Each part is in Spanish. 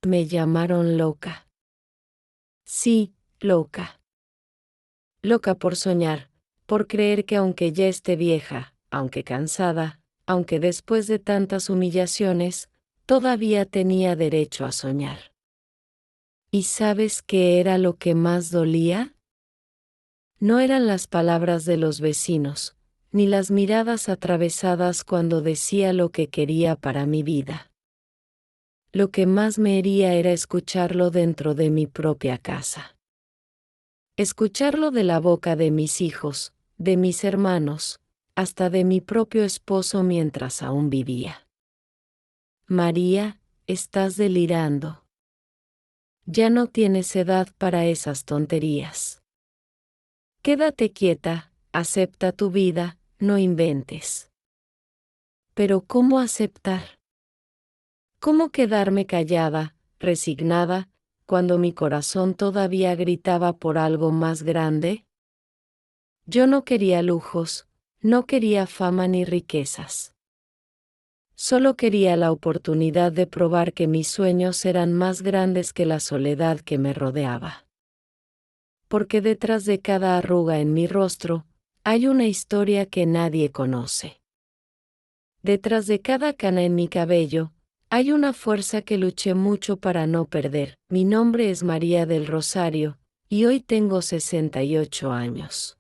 Me llamaron loca. Sí, loca. Loca por soñar, por creer que aunque ya esté vieja, aunque cansada, aunque después de tantas humillaciones, todavía tenía derecho a soñar. ¿Y sabes qué era lo que más dolía? No eran las palabras de los vecinos, ni las miradas atravesadas cuando decía lo que quería para mi vida. Lo que más me hería era escucharlo dentro de mi propia casa. Escucharlo de la boca de mis hijos, de mis hermanos, hasta de mi propio esposo mientras aún vivía. María, estás delirando. Ya no tienes edad para esas tonterías. Quédate quieta, acepta tu vida, no inventes. Pero ¿cómo aceptar? ¿Cómo quedarme callada, resignada, cuando mi corazón todavía gritaba por algo más grande? Yo no quería lujos, no quería fama ni riquezas. Solo quería la oportunidad de probar que mis sueños eran más grandes que la soledad que me rodeaba. Porque detrás de cada arruga en mi rostro, hay una historia que nadie conoce. Detrás de cada cana en mi cabello, hay una fuerza que luché mucho para no perder. Mi nombre es María del Rosario, y hoy tengo 68 años.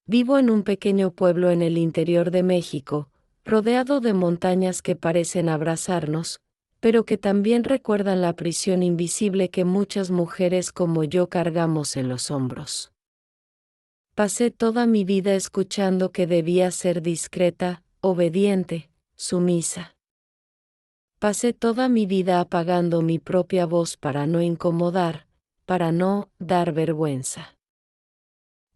Vivo en un pequeño pueblo en el interior de México, rodeado de montañas que parecen abrazarnos, pero que también recuerdan la prisión invisible que muchas mujeres como yo cargamos en los hombros. Pasé toda mi vida escuchando que debía ser discreta, obediente, sumisa. Pasé toda mi vida apagando mi propia voz para no incomodar, para no dar vergüenza.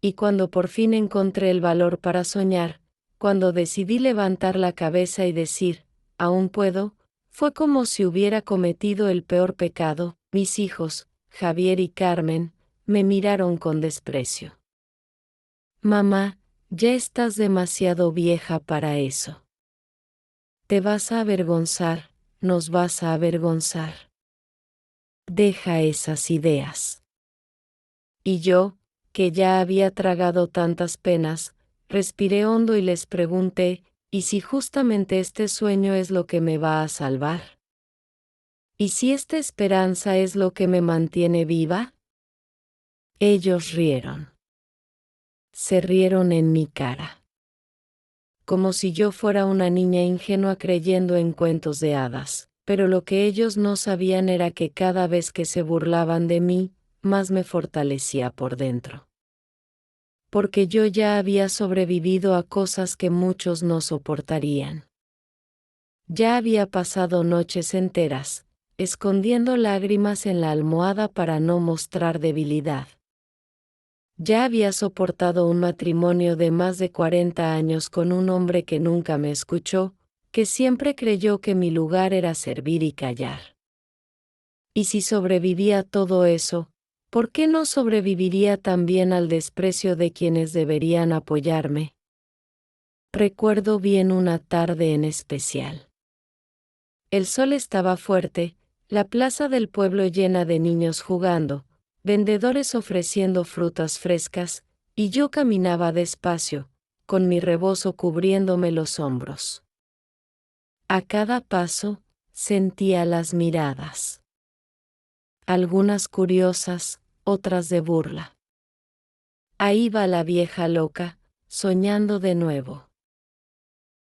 Y cuando por fin encontré el valor para soñar, cuando decidí levantar la cabeza y decir, aún puedo, fue como si hubiera cometido el peor pecado. Mis hijos, Javier y Carmen, me miraron con desprecio. Mamá, ya estás demasiado vieja para eso. Te vas a avergonzar, nos vas a avergonzar. Deja esas ideas. Y yo, que ya había tragado tantas penas, respiré hondo y les pregunté, ¿y si justamente este sueño es lo que me va a salvar? ¿Y si esta esperanza es lo que me mantiene viva? Ellos rieron. Se rieron en mi cara. Como si yo fuera una niña ingenua creyendo en cuentos de hadas, pero lo que ellos no sabían era que cada vez que se burlaban de mí, más me fortalecía por dentro. Porque yo ya había sobrevivido a cosas que muchos no soportarían. Ya había pasado noches enteras, escondiendo lágrimas en la almohada para no mostrar debilidad. Ya había soportado un matrimonio de más de 40 años con un hombre que nunca me escuchó, que siempre creyó que mi lugar era servir y callar. Y si sobrevivía a todo eso, ¿por qué no sobreviviría también al desprecio de quienes deberían apoyarme? Recuerdo bien una tarde en especial. El sol estaba fuerte, la plaza del pueblo llena de niños jugando, vendedores ofreciendo frutas frescas, y yo caminaba despacio, con mi rebozo cubriéndome los hombros. A cada paso, sentía las miradas. Algunas curiosas, otras de burla. Ahí va la vieja loca, soñando de nuevo.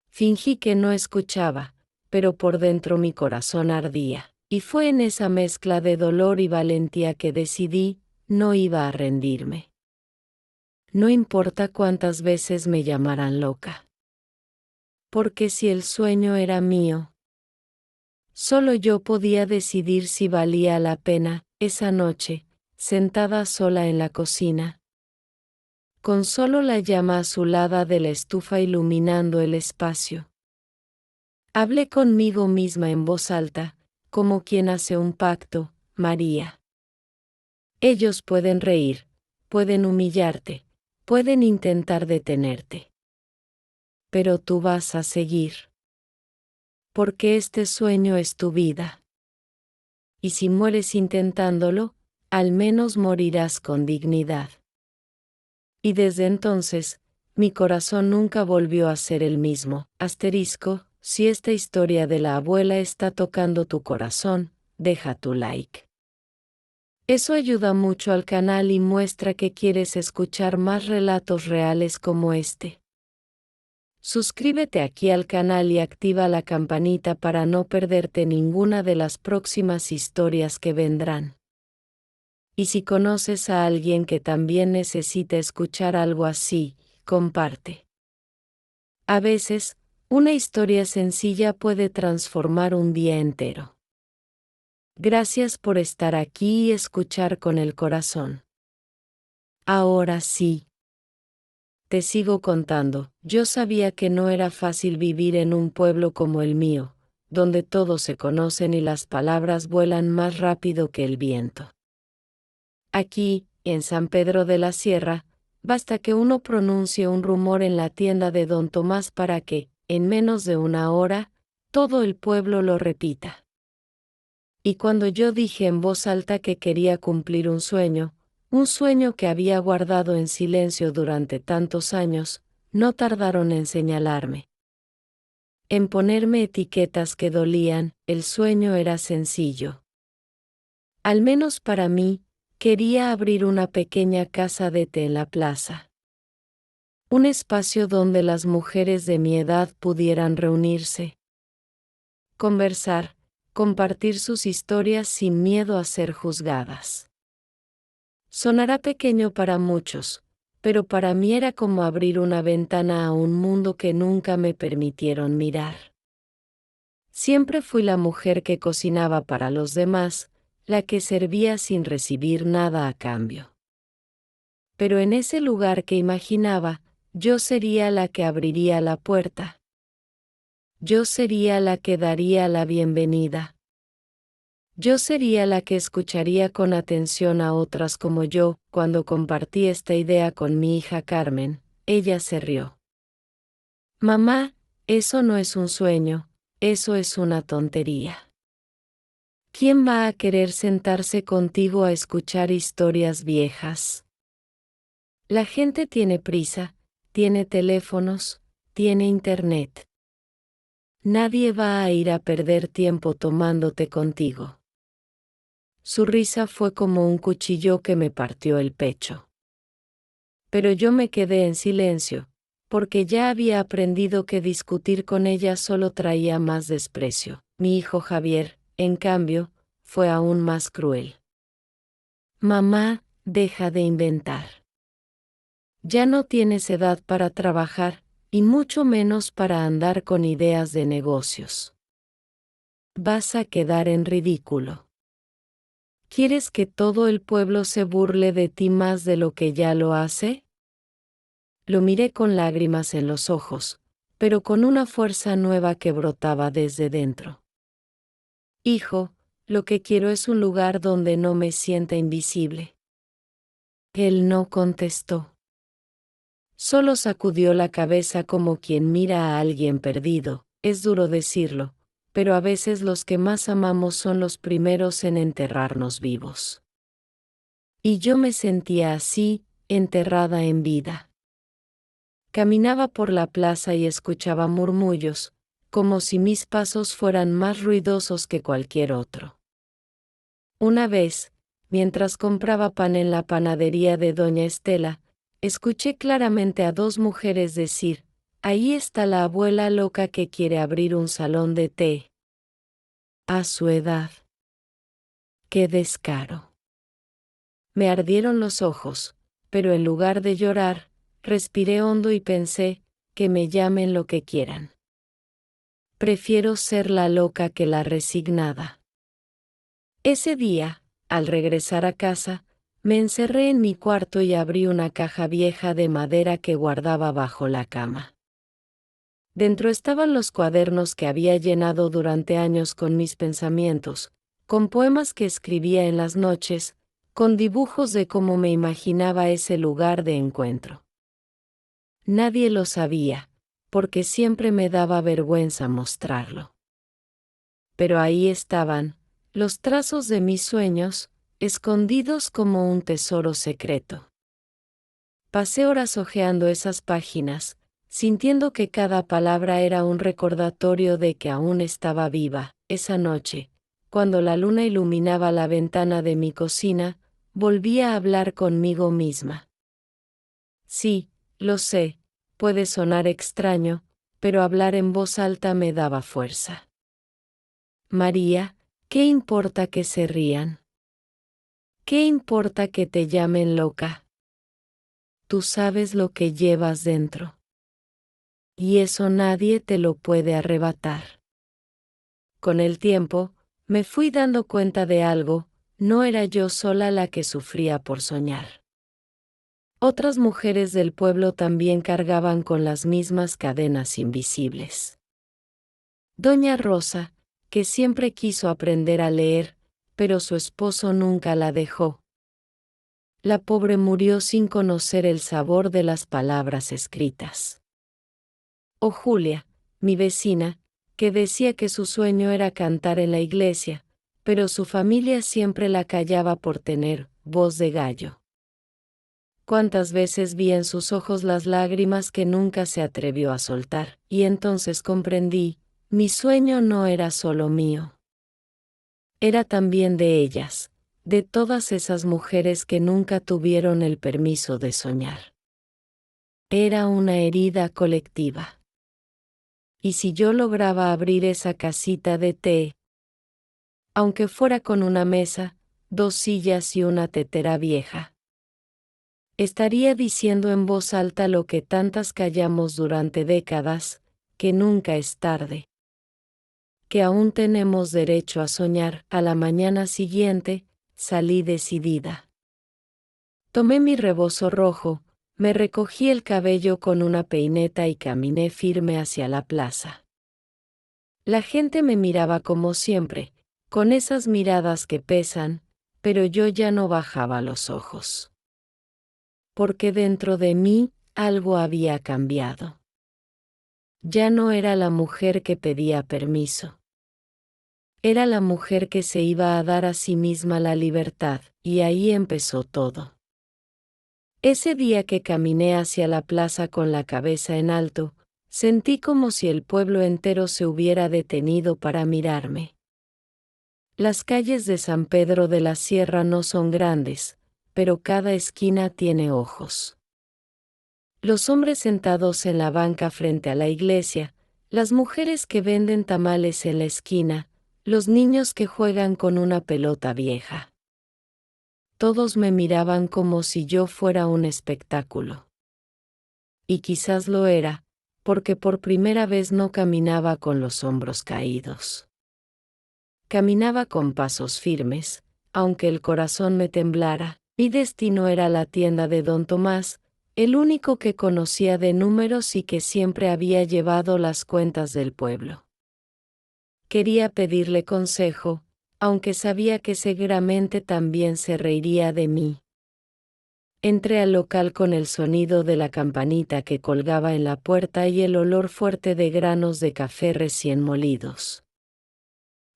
Fingí que no escuchaba, pero por dentro mi corazón ardía, y fue en esa mezcla de dolor y valentía que decidí, no iba a rendirme. No importa cuántas veces me llamaran loca. Porque si el sueño era mío, solo yo podía decidir si valía la pena. Esa noche, sentada sola en la cocina, con solo la llama azulada de la estufa iluminando el espacio, hablé conmigo misma en voz alta, como quien hace un pacto. María. Ellos pueden reír, pueden humillarte, pueden intentar detenerte. Pero tú vas a seguir. Porque este sueño es tu vida. y si mueres intentándolo, al menos morirás con dignidad. Y desde entonces, mi corazón nunca volvió a ser el mismo. Asterisco, si esta historia de la abuela está tocando tu corazón, deja tu like. Eso ayuda mucho al canal y muestra que quieres escuchar más relatos reales como este. Suscríbete aquí al canal y activa la campanita para no perderte ninguna de las próximas historias que vendrán. Y si conoces a alguien que también necesita escuchar algo así, comparte. A veces, una historia sencilla puede transformar un día entero. Gracias por estar aquí y escuchar con el corazón. Ahora sí. Te sigo contando. Yo sabía que no era fácil vivir en un pueblo como el mío, donde todos se conocen y las palabras vuelan más rápido que el viento. Aquí, en San Pedro de la Sierra, basta que uno pronuncie un rumor en la tienda de don Tomás para que, en menos de una hora, todo el pueblo lo repita. Y cuando yo dije en voz alta que quería cumplir un sueño que había guardado en silencio durante tantos años, no tardaron en señalarme. En ponerme etiquetas que dolían. El sueño era sencillo. Al menos para mí, quería abrir una pequeña casa de té en la plaza. Un espacio donde las mujeres de mi edad pudieran reunirse, conversar, compartir sus historias sin miedo a ser juzgadas. Sonará pequeño para muchos, pero para mí era como abrir una ventana a un mundo que nunca me permitieron mirar. Siempre fui la mujer que cocinaba para los demás, la que servía sin recibir nada a cambio. Pero en ese lugar que imaginaba, yo sería la que abriría la puerta. Yo sería la que daría la bienvenida. Yo sería la que escucharía con atención a otras como yo. Cuando compartí esta idea con mi hija Carmen, ella se rió. Mamá, eso no es un sueño, eso es una tontería. ¿Quién va a querer sentarse contigo a escuchar historias viejas? La gente tiene prisa, tiene teléfonos, tiene internet. Nadie va a ir a perder tiempo tomándote contigo. Su risa fue como un cuchillo que me partió el pecho. Pero yo me quedé en silencio, porque ya había aprendido que discutir con ella solo traía más desprecio. Mi hijo Javier, en cambio, fue aún más cruel. Mamá, deja de inventar. Ya no tienes edad para trabajar, y mucho menos para andar con ideas de negocios. Vas a quedar en ridículo. ¿Quieres que todo el pueblo se burle de ti más de lo que ya lo hace? Lo miré con lágrimas en los ojos, pero con una fuerza nueva que brotaba desde dentro. Hijo, lo que quiero es un lugar donde no me sienta invisible. Él no contestó. Solo sacudió la cabeza como quien mira a alguien perdido. Es duro decirlo, pero a veces los que más amamos son los primeros en enterrarnos vivos. Y yo me sentía así, enterrada en vida. Caminaba por la plaza y escuchaba murmullos, como si mis pasos fueran más ruidosos que cualquier otro. Una vez, mientras compraba pan en la panadería de doña Estela, escuché claramente a dos mujeres decir: ahí está la abuela loca que quiere abrir un salón de té. A su edad. ¡Qué descaro! Me ardieron los ojos, pero en lugar de llorar, respiré hondo y pensé: que me llamen lo que quieran. Prefiero ser la loca que la resignada. Ese día, al regresar a casa, me encerré en mi cuarto y abrí una caja vieja de madera que guardaba bajo la cama. Dentro estaban los cuadernos que había llenado durante años con mis pensamientos, con poemas que escribía en las noches, con dibujos de cómo me imaginaba ese lugar de encuentro. Nadie lo sabía, porque siempre me daba vergüenza mostrarlo. Pero ahí estaban, los trazos de mis sueños, escondidos como un tesoro secreto. Pasé horas hojeando esas páginas, sintiendo que cada palabra era un recordatorio de que aún estaba viva. Esa noche, cuando la luna iluminaba la ventana de mi cocina, volví a hablar conmigo misma. Sí, lo sé, puede sonar extraño, pero hablar en voz alta me daba fuerza. María, ¿qué importa que se rían? ¿Qué importa que te llamen loca? Tú sabes lo que llevas dentro. Y eso nadie te lo puede arrebatar. Con el tiempo, me fui dando cuenta de algo, no era yo sola la que sufría por soñar. Otras mujeres del pueblo también cargaban con las mismas cadenas invisibles. Doña Rosa, que siempre quiso aprender a leer, pero su esposo nunca la dejó. La pobre murió sin conocer el sabor de las palabras escritas. O Julia, mi vecina, que decía que su sueño era cantar en la iglesia, pero su familia siempre la callaba por tener voz de gallo. Cuántas veces vi en sus ojos las lágrimas que nunca se atrevió a soltar, y entonces comprendí, mi sueño no era solo mío. Era también de ellas, de todas esas mujeres que nunca tuvieron el permiso de soñar. Era una herida colectiva. Y si yo lograba abrir esa casita de té, aunque fuera con una mesa, 2 sillas y una tetera vieja, estaría diciendo en voz alta lo que tantas callamos durante décadas, que nunca es tarde. Que aún tenemos derecho a soñar. A la mañana siguiente, salí decidida. Tomé mi rebozo rojo, me recogí el cabello con una peineta y caminé firme hacia la plaza. La gente me miraba como siempre, con esas miradas que pesan, pero yo ya no bajaba los ojos. Porque dentro de mí, algo había cambiado. Ya no era la mujer que pedía permiso. Era la mujer que se iba a dar a sí misma la libertad, y ahí empezó todo. Ese día que caminé hacia la plaza con la cabeza en alto, sentí como si el pueblo entero se hubiera detenido para mirarme. Las calles de San Pedro de la Sierra no son grandes, pero cada esquina tiene ojos. Los hombres sentados en la banca frente a la iglesia, las mujeres que venden tamales en la esquina, los niños que juegan con una pelota vieja. Todos me miraban como si yo fuera un espectáculo. Y quizás lo era, porque por primera vez no caminaba con los hombros caídos. Caminaba con pasos firmes, aunque el corazón me temblara. Mi destino era la tienda de don Tomás, el único que conocía de números y que siempre había llevado las cuentas del pueblo. Quería pedirle consejo, aunque sabía que seguramente también se reiría de mí. Entré al local con el sonido de la campanita que colgaba en la puerta y el olor fuerte de granos de café recién molidos.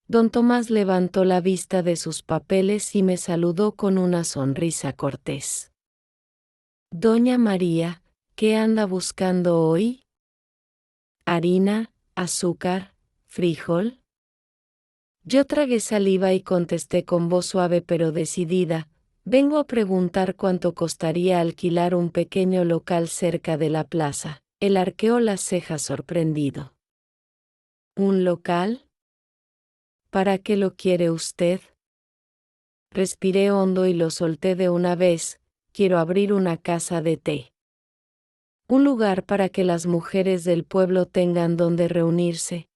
Don Tomás levantó la vista de sus papeles y me saludó con una sonrisa cortés. Doña María, ¿qué anda buscando hoy? ¿Harina, azúcar, frijol? Yo tragué saliva y contesté con voz suave pero decidida, vengo a preguntar cuánto costaría alquilar un pequeño local cerca de la plaza. Él arqueó las cejas sorprendido. ¿Un local? ¿Para qué lo quiere usted? Respiré hondo y lo solté de una vez, quiero abrir una casa de té. Un lugar para que las mujeres del pueblo tengan donde reunirse.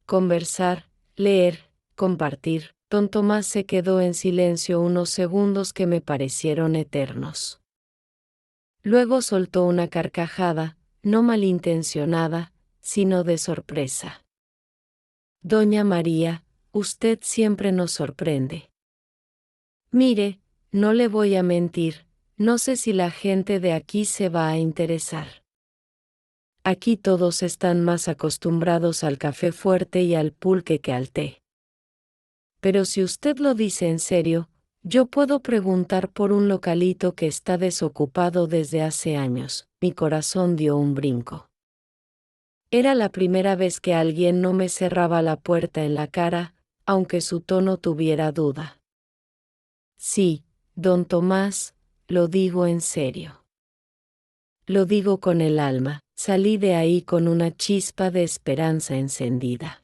Conversar, leer, compartir. Don Tomás se quedó en silencio unos segundos que me parecieron eternos. Luego soltó una carcajada, no malintencionada, sino de sorpresa. Doña María, usted siempre nos sorprende. Mire, no le voy a mentir, no sé si la gente de aquí se va a interesar. Aquí todos están más acostumbrados al café fuerte y al pulque que al té. Pero si usted lo dice en serio, yo puedo preguntar por un localito que está desocupado desde hace años. Mi corazón dio un brinco. Era la primera vez que alguien no me cerraba la puerta en la cara, aunque su tono tuviera duda. Sí, don Tomás, lo digo en serio. Lo digo con el alma. Salí de ahí con una chispa de esperanza encendida.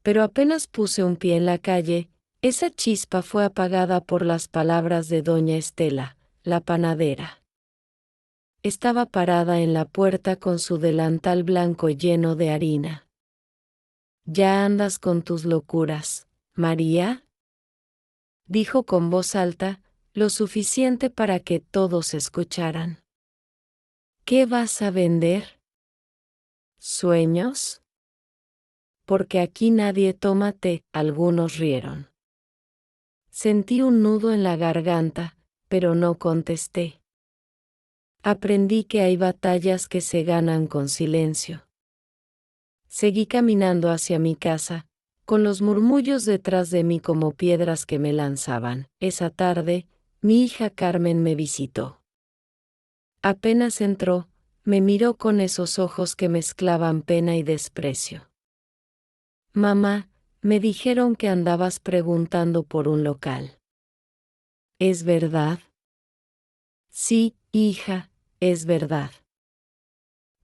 Pero apenas puse un pie en la calle, esa chispa fue apagada por las palabras de doña Estela, la panadera. Estaba parada en la puerta con su delantal blanco lleno de harina. ¿Ya andas con tus locuras, María?, dijo con voz alta, lo suficiente para que todos escucharan. ¿Qué vas a vender? ¿Sueños? Porque aquí nadie toma té. Algunos rieron. Sentí un nudo en la garganta, pero no contesté. Aprendí que hay batallas que se ganan con silencio. Seguí caminando hacia mi casa, con los murmullos detrás de mí como piedras que me lanzaban. Esa tarde, mi hija Carmen me visitó. Apenas entró, me miró con esos ojos que mezclaban pena y desprecio. Mamá, me dijeron que andabas preguntando por un local. ¿Es verdad? Sí, hija, es verdad.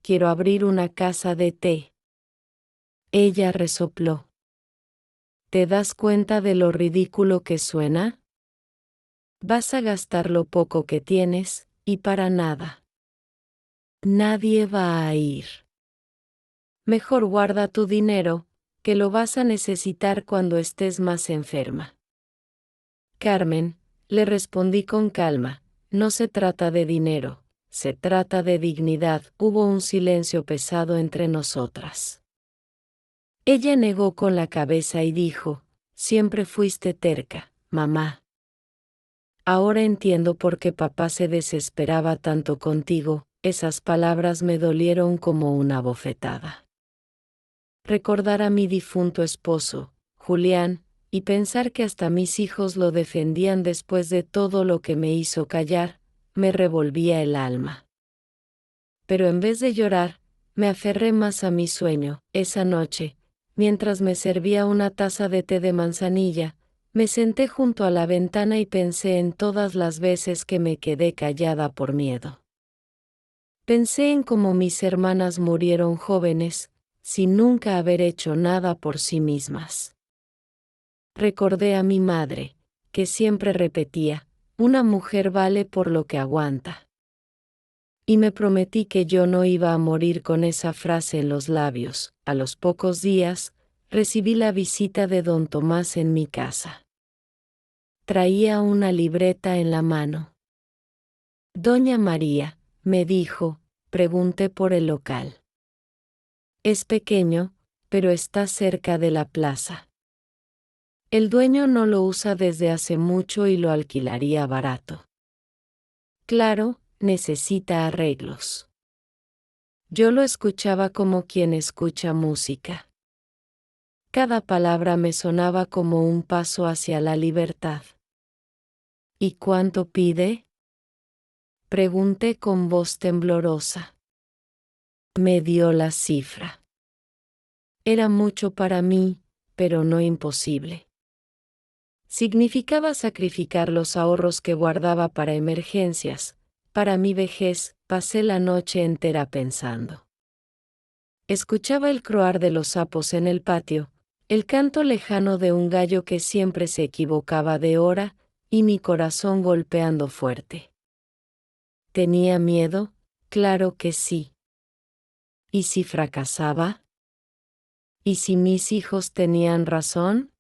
Quiero abrir una casa de té. Ella resopló. ¿Te das cuenta de lo ridículo que suena? Vas a gastar lo poco que tienes, y para nada. Nadie va a ir. Mejor guarda tu dinero, que lo vas a necesitar cuando estés más enferma. Carmen, le respondí con calma, no se trata de dinero, se trata de dignidad. Hubo un silencio pesado entre nosotras. Ella negó con la cabeza y dijo, siempre fuiste terca, mamá. Ahora entiendo por qué papá se desesperaba tanto contigo. Esas palabras me dolieron como una bofetada. Recordar a mi difunto esposo, Julián, y pensar que hasta mis hijos lo defendían después de todo lo que me hizo callar, me revolvía el alma. Pero en vez de llorar, me aferré más a mi sueño. Esa noche, mientras me servía una taza de té de manzanilla, me senté junto a la ventana y pensé en todas las veces que me quedé callada por miedo. Pensé en cómo mis hermanas murieron jóvenes, sin nunca haber hecho nada por sí mismas. Recordé a mi madre, que siempre repetía, una mujer vale por lo que aguanta. Y me prometí que yo no iba a morir con esa frase en los labios. A los pocos días, recibí la visita de don Tomás en mi casa. Traía una libreta en la mano. Doña María, me dijo, pregunté por el local. Es pequeño, pero está cerca de la plaza. El dueño no lo usa desde hace mucho y lo alquilaría barato. Claro, necesita arreglos. Yo lo escuchaba como quien escucha música. Cada palabra me sonaba como un paso hacia la libertad. ¿Y cuánto pide?, pregunté con voz temblorosa. Me dio la cifra. Era mucho para mí, pero no imposible. Significaba sacrificar los ahorros que guardaba para emergencias. Para mi vejez, pasé la noche entera pensando. Escuchaba el croar de los sapos en el patio, el canto lejano de un gallo que siempre se equivocaba de hora, y mi corazón golpeando fuerte. ¿Tenía miedo? Claro que sí. ¿Y si fracasaba? ¿Y si mis hijos tenían razón?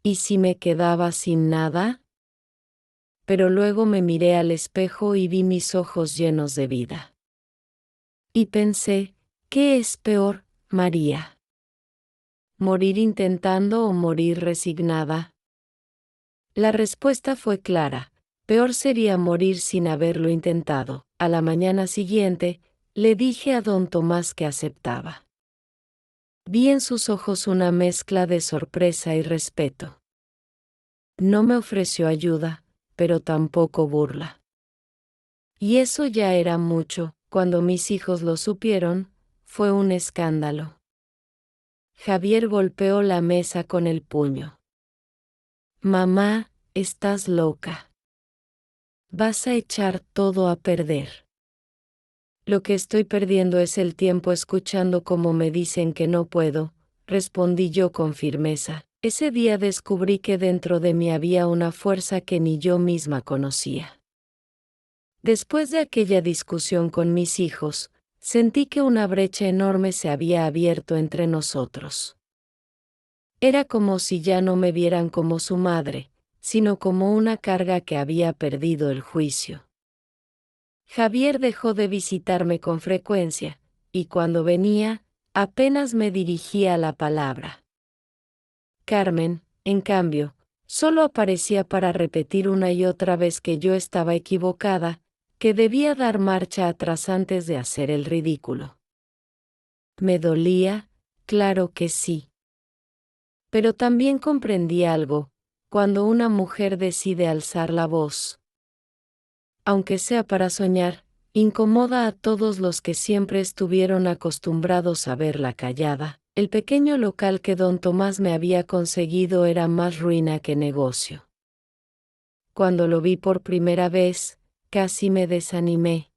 ¿Y si me quedaba sin nada? Pero luego me miré al espejo y vi mis ojos llenos de vida. Y pensé, ¿qué es peor, María? ¿Morir intentando o morir resignada? La respuesta fue clara. Peor sería morir sin haberlo intentado. A la mañana siguiente, le dije a don Tomás que aceptaba. Vi en sus ojos una mezcla de sorpresa y respeto. No me ofreció ayuda, pero tampoco burla. Y eso ya era mucho. Cuando mis hijos lo supieron, fue un escándalo. Javier golpeó la mesa con el puño. Mamá, estás loca. Vas a echar todo a perder. Lo que estoy perdiendo es el tiempo escuchando cómo me dicen que no puedo, respondí yo con firmeza. Ese día descubrí que dentro de mí había una fuerza que ni yo misma conocía. Después de aquella discusión con mis hijos, sentí que una brecha enorme se había abierto entre nosotros. Era como si ya no me vieran como su madre, sino como una carga que había perdido el juicio. Javier dejó de visitarme con frecuencia, y cuando venía, apenas me dirigía la palabra. Carmen, en cambio, solo aparecía para repetir una y otra vez que yo estaba equivocada, que debía dar marcha atrás antes de hacer el ridículo. ¿Me dolía? Claro que sí. Pero también comprendí algo, cuando una mujer decide alzar la voz. Aunque sea para soñar, incomoda a todos los que siempre estuvieron acostumbrados a verla callada. El pequeño local que don Tomás me había conseguido era más ruina que negocio. Cuando lo vi por primera vez, casi me desanimé.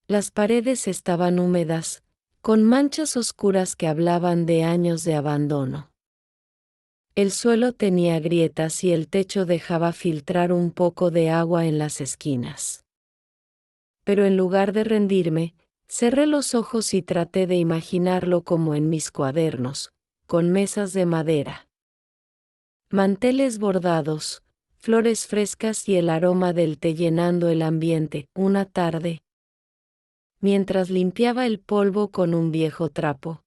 Las paredes estaban húmedas, con manchas oscuras que hablaban de años de abandono. El suelo tenía grietas y el techo dejaba filtrar un poco de agua en las esquinas. Pero en lugar de rendirme, cerré los ojos y traté de imaginarlo como en mis cuadernos, con mesas de madera, manteles bordados, flores frescas y el aroma del té llenando el ambiente. Una tarde, mientras limpiaba el polvo con un viejo trapo,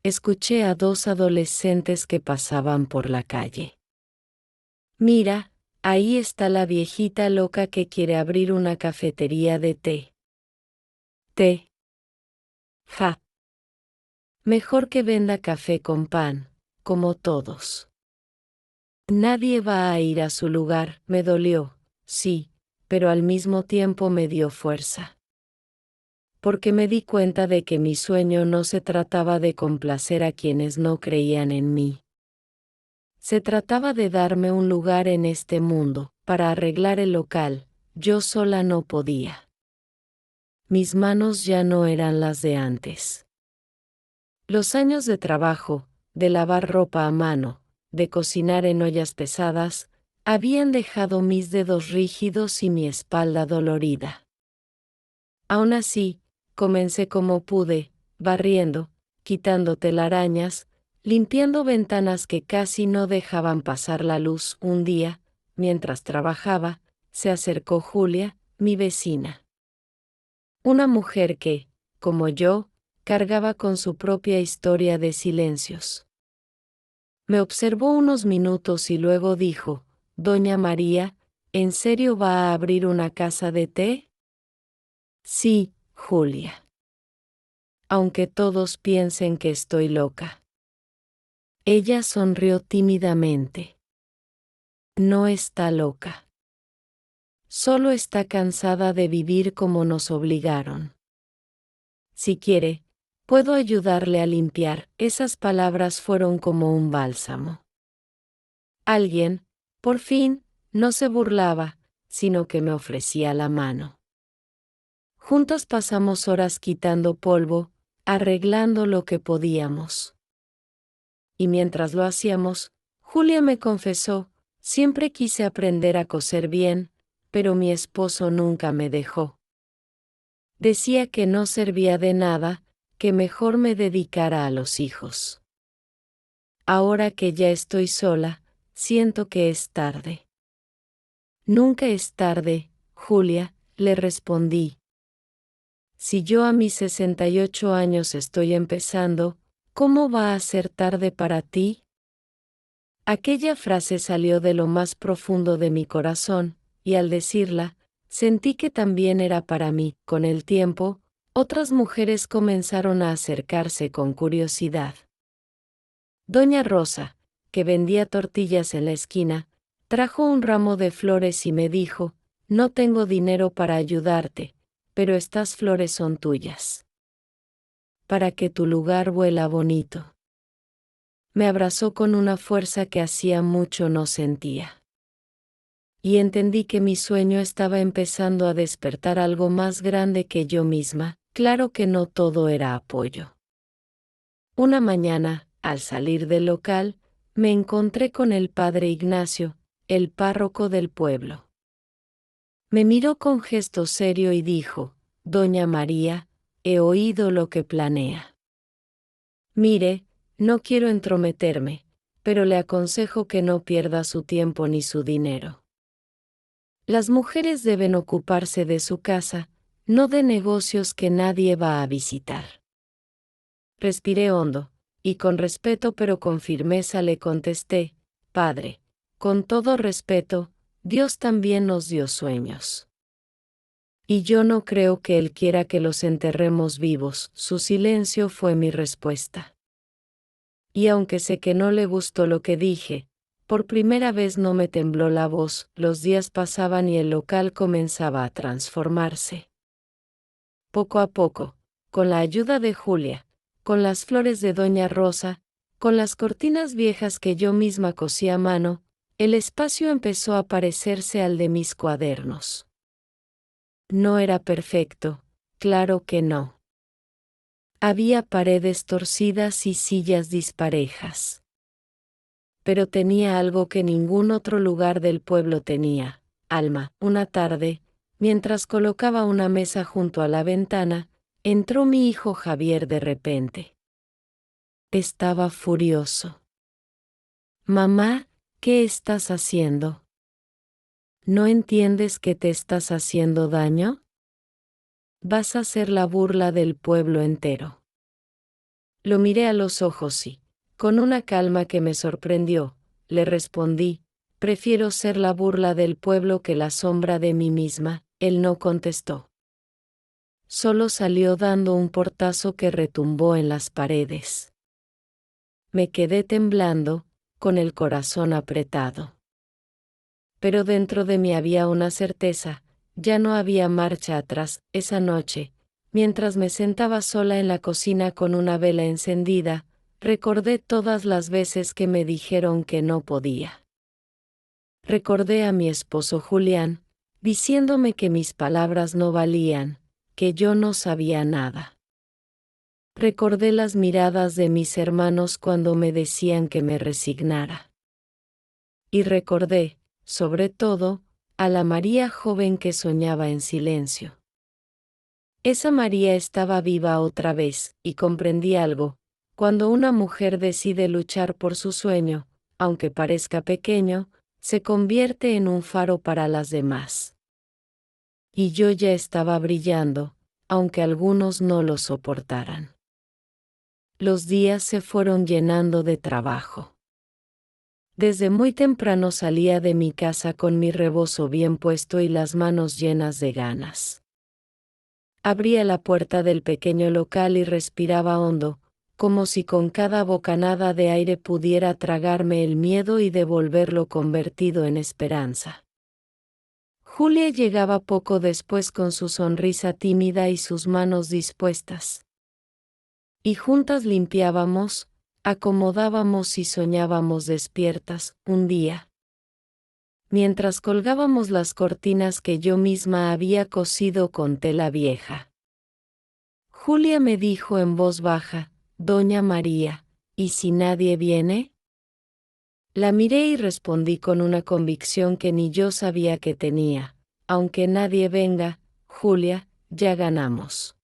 escuché a dos adolescentes que pasaban por la calle. Mira, ahí está la viejita loca que quiere abrir una cafetería de té. Té. Ja. Mejor que venda café con pan, como todos. Nadie va a ir a su lugar. Me dolió, sí, pero al mismo tiempo me dio fuerza. Porque me di cuenta de que mi sueño no se trataba de complacer a quienes no creían en mí. Se trataba de darme un lugar en este mundo. Para arreglar el local, yo sola no podía. Mis manos ya no eran las de antes. Los años de trabajo, de lavar ropa a mano, de cocinar en ollas pesadas, habían dejado mis dedos rígidos y mi espalda dolorida. Aún así, comencé como pude, barriendo, quitando telarañas, limpiando ventanas que casi no dejaban pasar la luz. Un día, mientras trabajaba, se acercó Julia, mi vecina. Una mujer que, como yo, cargaba con su propia historia de silencios. Me observó unos minutos y luego dijo, «Doña María, ¿en serio va a abrir una casa de té?» «Sí, Julia. Aunque todos piensen que estoy loca». Ella sonrió tímidamente. No está loca. Solo está cansada de vivir como nos obligaron. Si quiere, puedo ayudarle a limpiar. Esas palabras fueron como un bálsamo. Alguien, por fin, no se burlaba, sino que me ofrecía la mano. Juntas pasamos horas quitando polvo, arreglando lo que podíamos. Y mientras lo hacíamos, Julia me confesó, siempre quise aprender a coser bien, pero mi esposo nunca me dejó. Decía que no servía de nada, que mejor me dedicara a los hijos. Ahora que ya estoy sola, siento que es tarde. Nunca es tarde, Julia, le respondí. Si yo a mis 68 años estoy empezando, ¿cómo va a ser tarde para ti? Aquella frase salió de lo más profundo de mi corazón, y al decirla, sentí que también era para mí. Con el tiempo, Otras mujeres comenzaron a acercarse con curiosidad. Doña Rosa, que vendía tortillas en la esquina, trajo un ramo de flores y me dijo: «No tengo dinero para ayudarte, pero estas flores son tuyas. Para que tu lugar huela bonito». Me abrazó con una fuerza que hacía mucho no sentía. Y entendí que mi sueño estaba empezando a despertar algo más grande que yo misma. Claro que no todo era apoyo. Una mañana, al salir del local, me encontré con el padre Ignacio, el párroco del pueblo. Me miró con gesto serio y dijo: «Doña María, he oído lo que planea. Mire, no quiero entrometerme, pero le aconsejo que no pierda su tiempo ni su dinero. Las mujeres deben ocuparse de su casa, no de negocios que nadie va a visitar». Respiré hondo, y con respeto pero con firmeza le contesté: «Padre, con todo respeto, Dios también nos dio sueños. Y yo no creo que Él quiera que los enterremos vivos». Su silencio fue mi respuesta. Y aunque sé que no le gustó lo que dije, por primera vez no me tembló la voz. Los días pasaban y el local comenzaba a transformarse. Poco a poco, con la ayuda de Julia, con las flores de Doña Rosa, con las cortinas viejas que yo misma cosí a mano, el espacio empezó a parecerse al de mis cuadernos. No era perfecto, claro que no. Había paredes torcidas y sillas disparejas. Pero tenía algo que ningún otro lugar del pueblo tenía: alma. Una tarde, mientras colocaba una mesa junto a la ventana, entró mi hijo Javier de repente. Estaba furioso. «Mamá, ¿qué estás haciendo? ¿No entiendes que te estás haciendo daño? Vas a ser la burla del pueblo entero». Lo miré a los ojos y, con una calma que me sorprendió, le respondí: «Prefiero ser la burla del pueblo que la sombra de mí misma». Él no contestó. Solo salió dando un portazo que retumbó en las paredes. Me quedé temblando, con el corazón apretado. Pero dentro de mí había una certeza: ya no había marcha atrás. Esa noche, mientras me sentaba sola en la cocina con una vela encendida, recordé todas las veces que me dijeron que no podía. Recordé a mi esposo Julián, diciéndome que mis palabras no valían, que yo no sabía nada. Recordé las miradas de mis hermanos cuando me decían que me resignara. Y recordé, sobre todo, a la María joven que soñaba en silencio. Esa María estaba viva otra vez, y comprendí algo: cuando una mujer decide luchar por su sueño, aunque parezca pequeño, se convierte en un faro para las demás. Y yo ya estaba brillando, aunque algunos no lo soportaran. Los días se fueron llenando de trabajo. Desde muy temprano salía de mi casa con mi rebozo bien puesto y las manos llenas de ganas. Abría la puerta del pequeño local y respiraba hondo, como si con cada bocanada de aire pudiera tragarme el miedo y devolverlo convertido en esperanza. Julia llegaba poco después con su sonrisa tímida y sus manos dispuestas. Y juntas limpiábamos, acomodábamos y soñábamos despiertas. Un día, mientras colgábamos las cortinas que yo misma había cosido con tela vieja, Julia me dijo en voz baja: «Doña María, ¿y si nadie viene?». La miré y respondí con una convicción que ni yo sabía que tenía: «Aunque nadie venga, Julia, ya ganamos.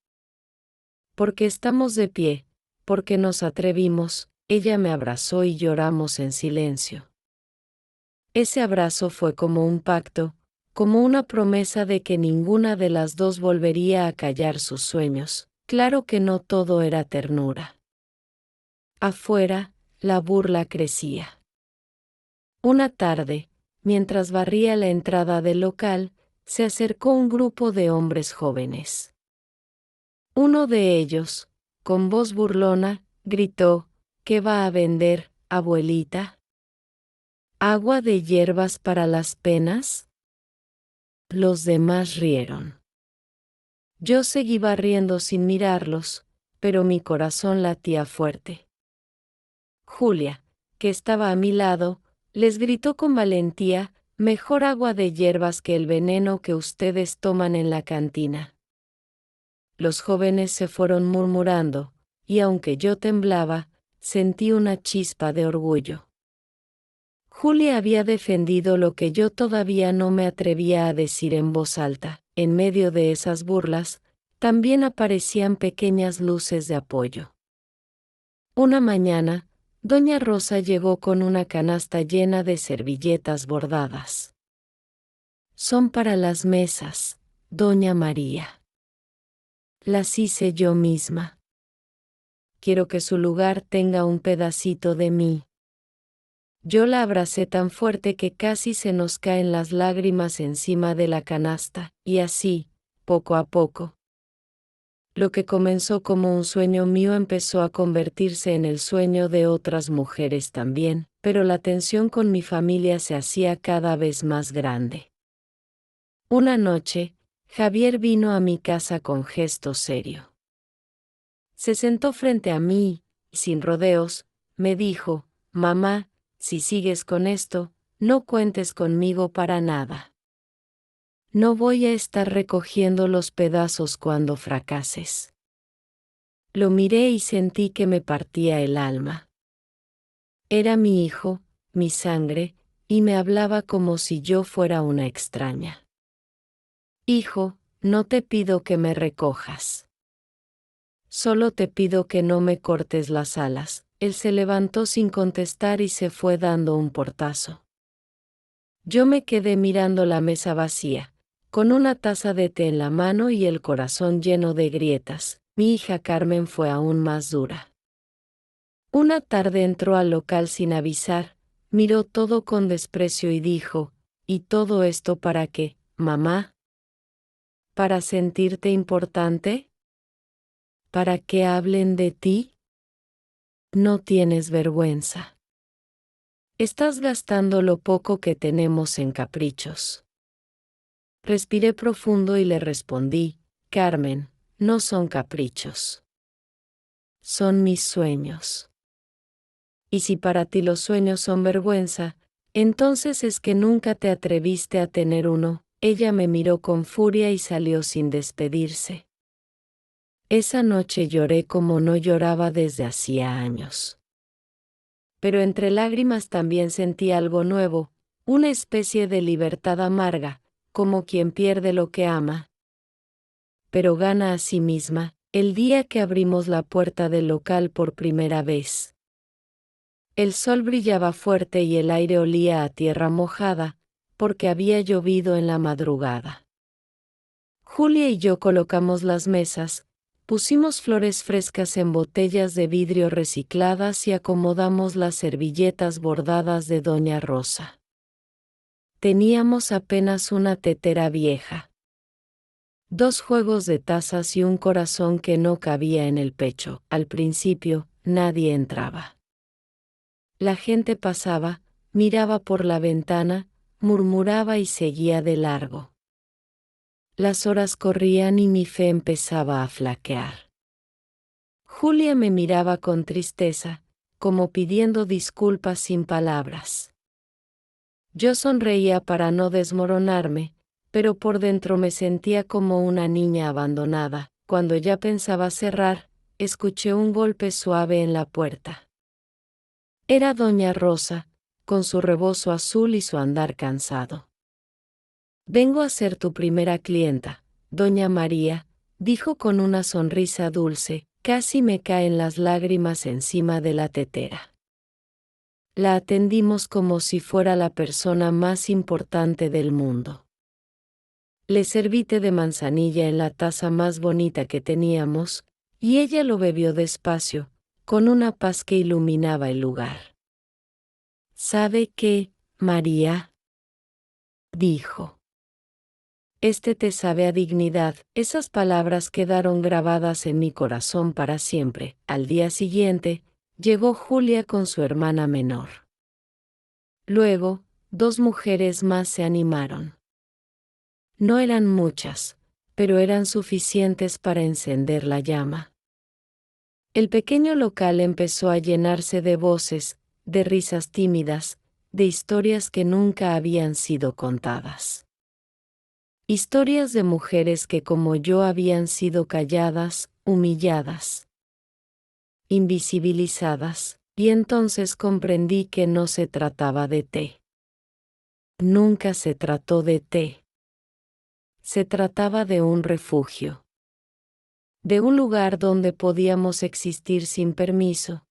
Porque estamos de pie, porque nos atrevimos». Ella me abrazó y lloramos en silencio. Ese abrazo fue como un pacto, como una promesa de que ninguna de las dos volvería a callar sus sueños. Claro que no todo era ternura. Afuera, la burla crecía. Una tarde, mientras barría la entrada del local, se acercó un grupo de hombres jóvenes. Uno de ellos, con voz burlona, gritó: ¿Qué va a vender, abuelita? ¿Agua de hierbas para las penas? Los demás rieron. Yo seguí barriendo sin mirarlos, pero mi corazón latía fuerte. Julia, que estaba a mi lado, les gritó con valentía: mejor agua de hierbas que el veneno que ustedes toman en la cantina. Los jóvenes se fueron murmurando, y aunque yo temblaba, sentí una chispa de orgullo. Julia había defendido lo que yo todavía no me atrevía a decir en voz alta. En medio de esas burlas, también aparecían pequeñas luces de apoyo. Una mañana, doña Rosa llegó con una canasta llena de servilletas bordadas. Son para las mesas, doña María. Las hice yo misma. Quiero que su lugar tenga un pedacito de mí. Yo la abracé tan fuerte que casi se nos caen las lágrimas encima de la canasta, y así, poco a poco. Lo que comenzó como un sueño mío empezó a convertirse en el sueño de otras mujeres también, pero la tensión con mi familia se hacía cada vez más grande. Una noche, Javier vino a mi casa con gesto serio. Se sentó frente a mí, y sin rodeos, me dijo: mamá, si sigues con esto, no cuentes conmigo para nada. No voy a estar recogiendo los pedazos cuando fracases. Lo miré y sentí que me partía el alma. Era mi hijo, mi sangre, y me hablaba como si yo fuera una extraña. Hijo, no te pido que me recojas. Solo te pido que no me cortes las alas. Él se levantó sin contestar y se fue dando un portazo. Yo me quedé mirando la mesa vacía, con una taza de té en la mano y el corazón lleno de grietas. Mi hija Carmen fue aún más dura. Una tarde entró al local sin avisar, miró todo con desprecio y dijo: ¿y todo esto para qué, mamá? ¿Para sentirte importante? ¿Para que hablen de ti? No tienes vergüenza. Estás gastando lo poco que tenemos en caprichos. Respiré profundo y le respondí: Carmen, no son caprichos. Son mis sueños. Y si para ti los sueños son vergüenza, entonces es que nunca te atreviste a tener uno. Ella me miró con furia y salió sin despedirse. Esa noche lloré como no lloraba desde hacía años. Pero entre lágrimas también sentí algo nuevo, una especie de libertad amarga, como quien pierde lo que ama, pero gana a sí misma, el día que abrimos la puerta del local por primera vez. El sol brillaba fuerte y el aire olía a tierra mojada, porque había llovido en la madrugada. Julia y yo colocamos las mesas, pusimos flores frescas en botellas de vidrio recicladas y acomodamos las servilletas bordadas de doña Rosa. Teníamos apenas una tetera vieja, 2 juegos de tazas y un corazón que no cabía en el pecho. Al principio, nadie entraba. La gente pasaba, miraba por la ventana, murmuraba y seguía de largo. Las horas corrían y mi fe empezaba a flaquear. Julia me miraba con tristeza, como pidiendo disculpas sin palabras. Yo sonreía para no desmoronarme, pero por dentro me sentía como una niña abandonada. Cuando ya pensaba cerrar, escuché un golpe suave en la puerta. Era doña Rosa, con su rebozo azul y su andar cansado. Vengo a ser tu primera clienta, doña María, dijo con una sonrisa dulce. Casi me caen las lágrimas encima de la tetera. La atendimos como si fuera la persona más importante del mundo. Le serví té de manzanilla en la taza más bonita que teníamos, y ella lo bebió despacio, con una paz que iluminaba el lugar. ¿Sabe qué, María?, dijo. Este te sabe a dignidad. Esas palabras quedaron grabadas en mi corazón para siempre. Al día siguiente, llegó Julia con su hermana menor. Luego, 2 mujeres más se animaron. No eran muchas, pero eran suficientes para encender la llama. El pequeño local empezó a llenarse de voces, de risas tímidas, de historias que nunca habían sido contadas. Historias de mujeres que como yo habían sido calladas, humilladas, invisibilizadas, y entonces comprendí que no se trataba de té. Nunca se trató de té. Se trataba de un refugio. De un lugar donde podíamos existir sin permiso.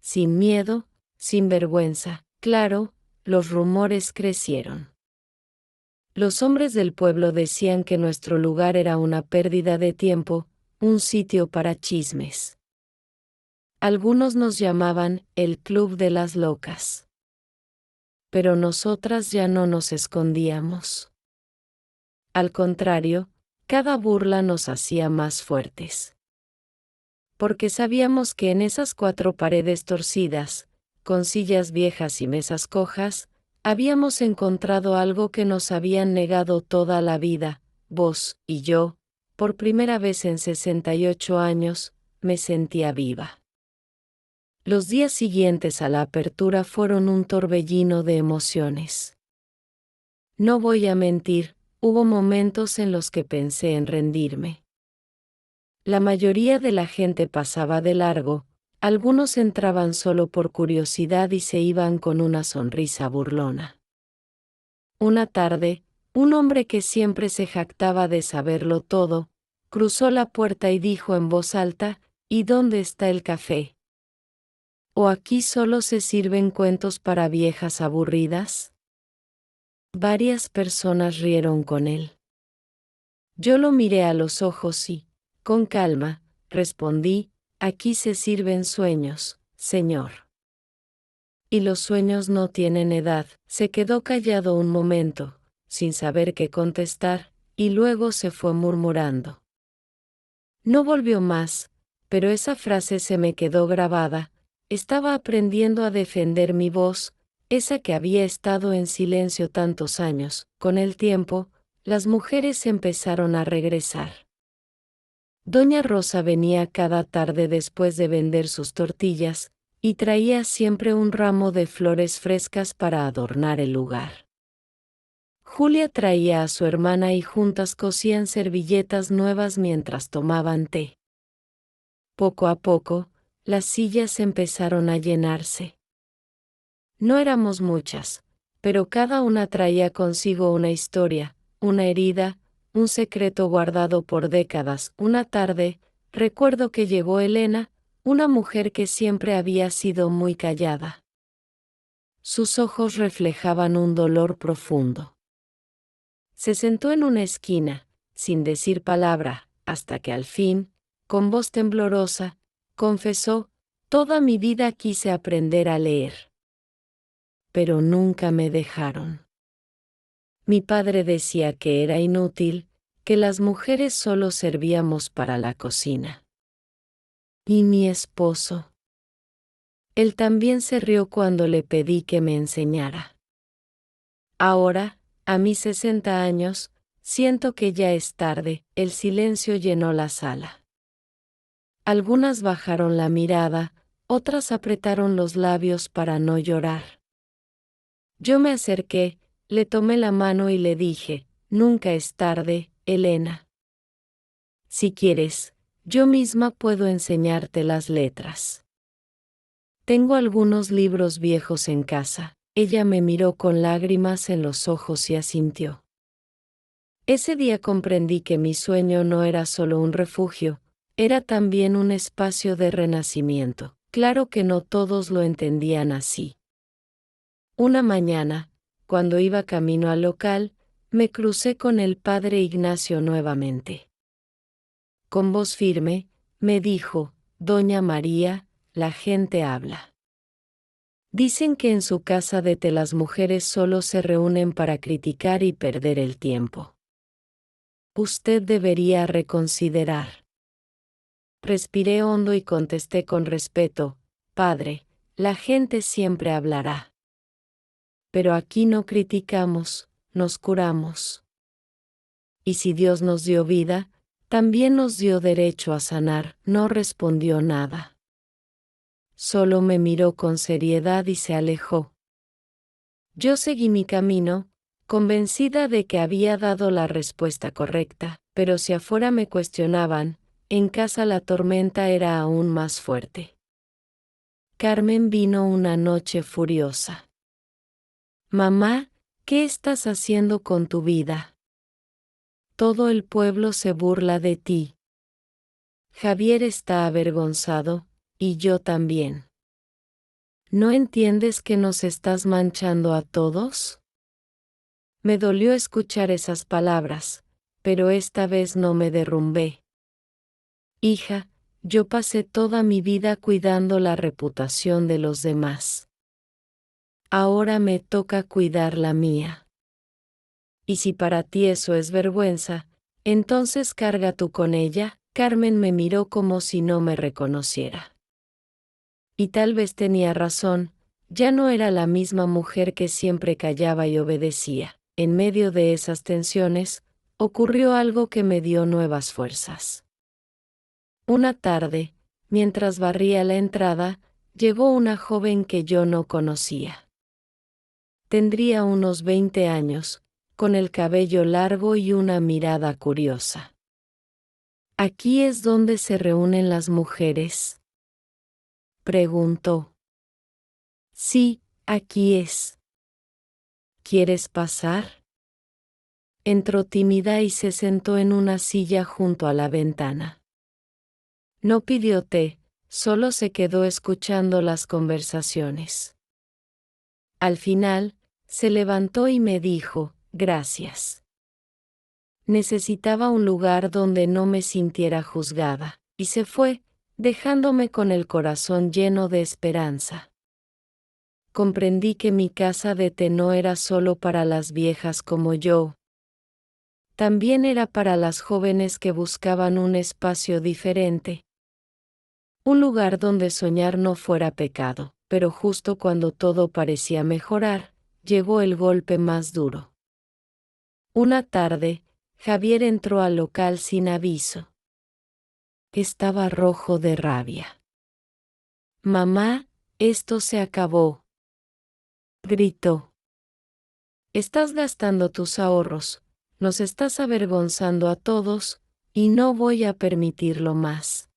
Sin miedo, sin vergüenza. Claro, los rumores crecieron. Los hombres del pueblo decían que nuestro lugar era una pérdida de tiempo, un sitio para chismes. Algunos nos llamaban el Club de las Locas. Pero nosotras ya no nos escondíamos. Al contrario, cada burla nos hacía más fuertes. Porque sabíamos que en esas 4 paredes torcidas, con sillas viejas y mesas cojas, habíamos encontrado algo que nos habían negado toda la vida. Vos y yo, por primera vez en 68 años, me sentía viva. Los días siguientes a la apertura fueron un torbellino de emociones. No voy a mentir, hubo momentos en los que pensé en rendirme. La mayoría de la gente pasaba de largo, algunos entraban solo por curiosidad y se iban con una sonrisa burlona. Una tarde, un hombre que siempre se jactaba de saberlo todo, cruzó la puerta y dijo en voz alta: ¿Y dónde está el café? ¿O aquí solo se sirven cuentos para viejas aburridas? Varias personas rieron con él. Yo lo miré a los ojos y, con calma, respondí: aquí se sirven sueños, señor. Y los sueños no tienen edad. Se quedó callado un momento, sin saber qué contestar, y luego se fue murmurando. No volvió más, pero esa frase se me quedó grabada. Estaba aprendiendo a defender mi voz, esa que había estado en silencio tantos años. Con el tiempo, las mujeres empezaron a regresar. Doña Rosa venía cada tarde después de vender sus tortillas, y traía siempre un ramo de flores frescas para adornar el lugar. Julia traía a su hermana y juntas cosían servilletas nuevas mientras tomaban té. Poco a poco, las sillas empezaron a llenarse. No éramos muchas, pero cada una traía consigo una historia, una herida, un secreto guardado por décadas. Una tarde, recuerdo que llegó Elena, una mujer que siempre había sido muy callada. Sus ojos reflejaban un dolor profundo. Se sentó en una esquina, sin decir palabra, hasta que al fin, con voz temblorosa, confesó: toda mi vida quise aprender a leer. Pero nunca me dejaron. Mi padre decía que era inútil, que las mujeres solo servíamos para la cocina. ¿Y mi esposo? Él también se rió cuando le pedí que me enseñara. Ahora, a mis 60 años, siento que ya es tarde. El silencio llenó la sala. Algunas bajaron la mirada, otras apretaron los labios para no llorar. Yo me acerqué, le tomé la mano y le dije: nunca es tarde, Elena. Si quieres, yo misma puedo enseñarte las letras. Tengo algunos libros viejos en casa. Ella me miró con lágrimas en los ojos y asintió. Ese día comprendí que mi sueño no era solo un refugio, era también un espacio de renacimiento. Claro que no todos lo entendían así. Una mañana, cuando iba camino al local, me crucé con el padre Ignacio nuevamente. Con voz firme, me dijo: Doña María, la gente habla. Dicen que en su casa de té las mujeres solo se reúnen para criticar y perder el tiempo. Usted debería reconsiderar. Respiré hondo y contesté con respeto, Padre, la gente siempre hablará. Pero aquí no criticamos, nos curamos. Y si Dios nos dio vida, también nos dio derecho a sanar. No respondió nada. Solo me miró con seriedad y se alejó. Yo seguí mi camino, convencida de que había dado la respuesta correcta, pero si afuera me cuestionaban, en casa la tormenta era aún más fuerte. Carmen vino una noche furiosa. Mamá, ¿qué estás haciendo con tu vida? Todo el pueblo se burla de ti. Javier está avergonzado, y yo también. ¿No entiendes que nos estás manchando a todos? Me dolió escuchar esas palabras, pero esta vez no me derrumbé. Hija, yo pasé toda mi vida cuidando la reputación de los demás. Ahora me toca cuidar la mía. Y si para ti eso es vergüenza, entonces carga tú con ella. Carmen me miró como si no me reconociera. Y tal vez tenía razón, ya no era la misma mujer que siempre callaba y obedecía. En medio de esas tensiones, ocurrió algo que me dio nuevas fuerzas. Una tarde, mientras barría la entrada, llegó una joven que yo no conocía. Tendría unos 20 años, con el cabello largo y una mirada curiosa. ¿Aquí es donde se reúnen las mujeres?, preguntó. Sí, aquí es. ¿Quieres pasar? Entró tímida y se sentó en una silla junto a la ventana. No pidió té, solo se quedó escuchando las conversaciones. Al final, se levantó y me dijo, gracias. Necesitaba un lugar donde no me sintiera juzgada, y se fue, dejándome con el corazón lleno de esperanza. Comprendí que mi casa de té no era solo para las viejas como yo. También era para las jóvenes que buscaban un espacio diferente. Un lugar donde soñar no fuera pecado, pero justo cuando todo parecía mejorar, llegó el golpe más duro. Una tarde, Javier entró al local sin aviso. Estaba rojo de rabia. Mamá, esto se acabó, gritó. Estás gastando tus ahorros, nos estás avergonzando a todos, y no voy a permitirlo más.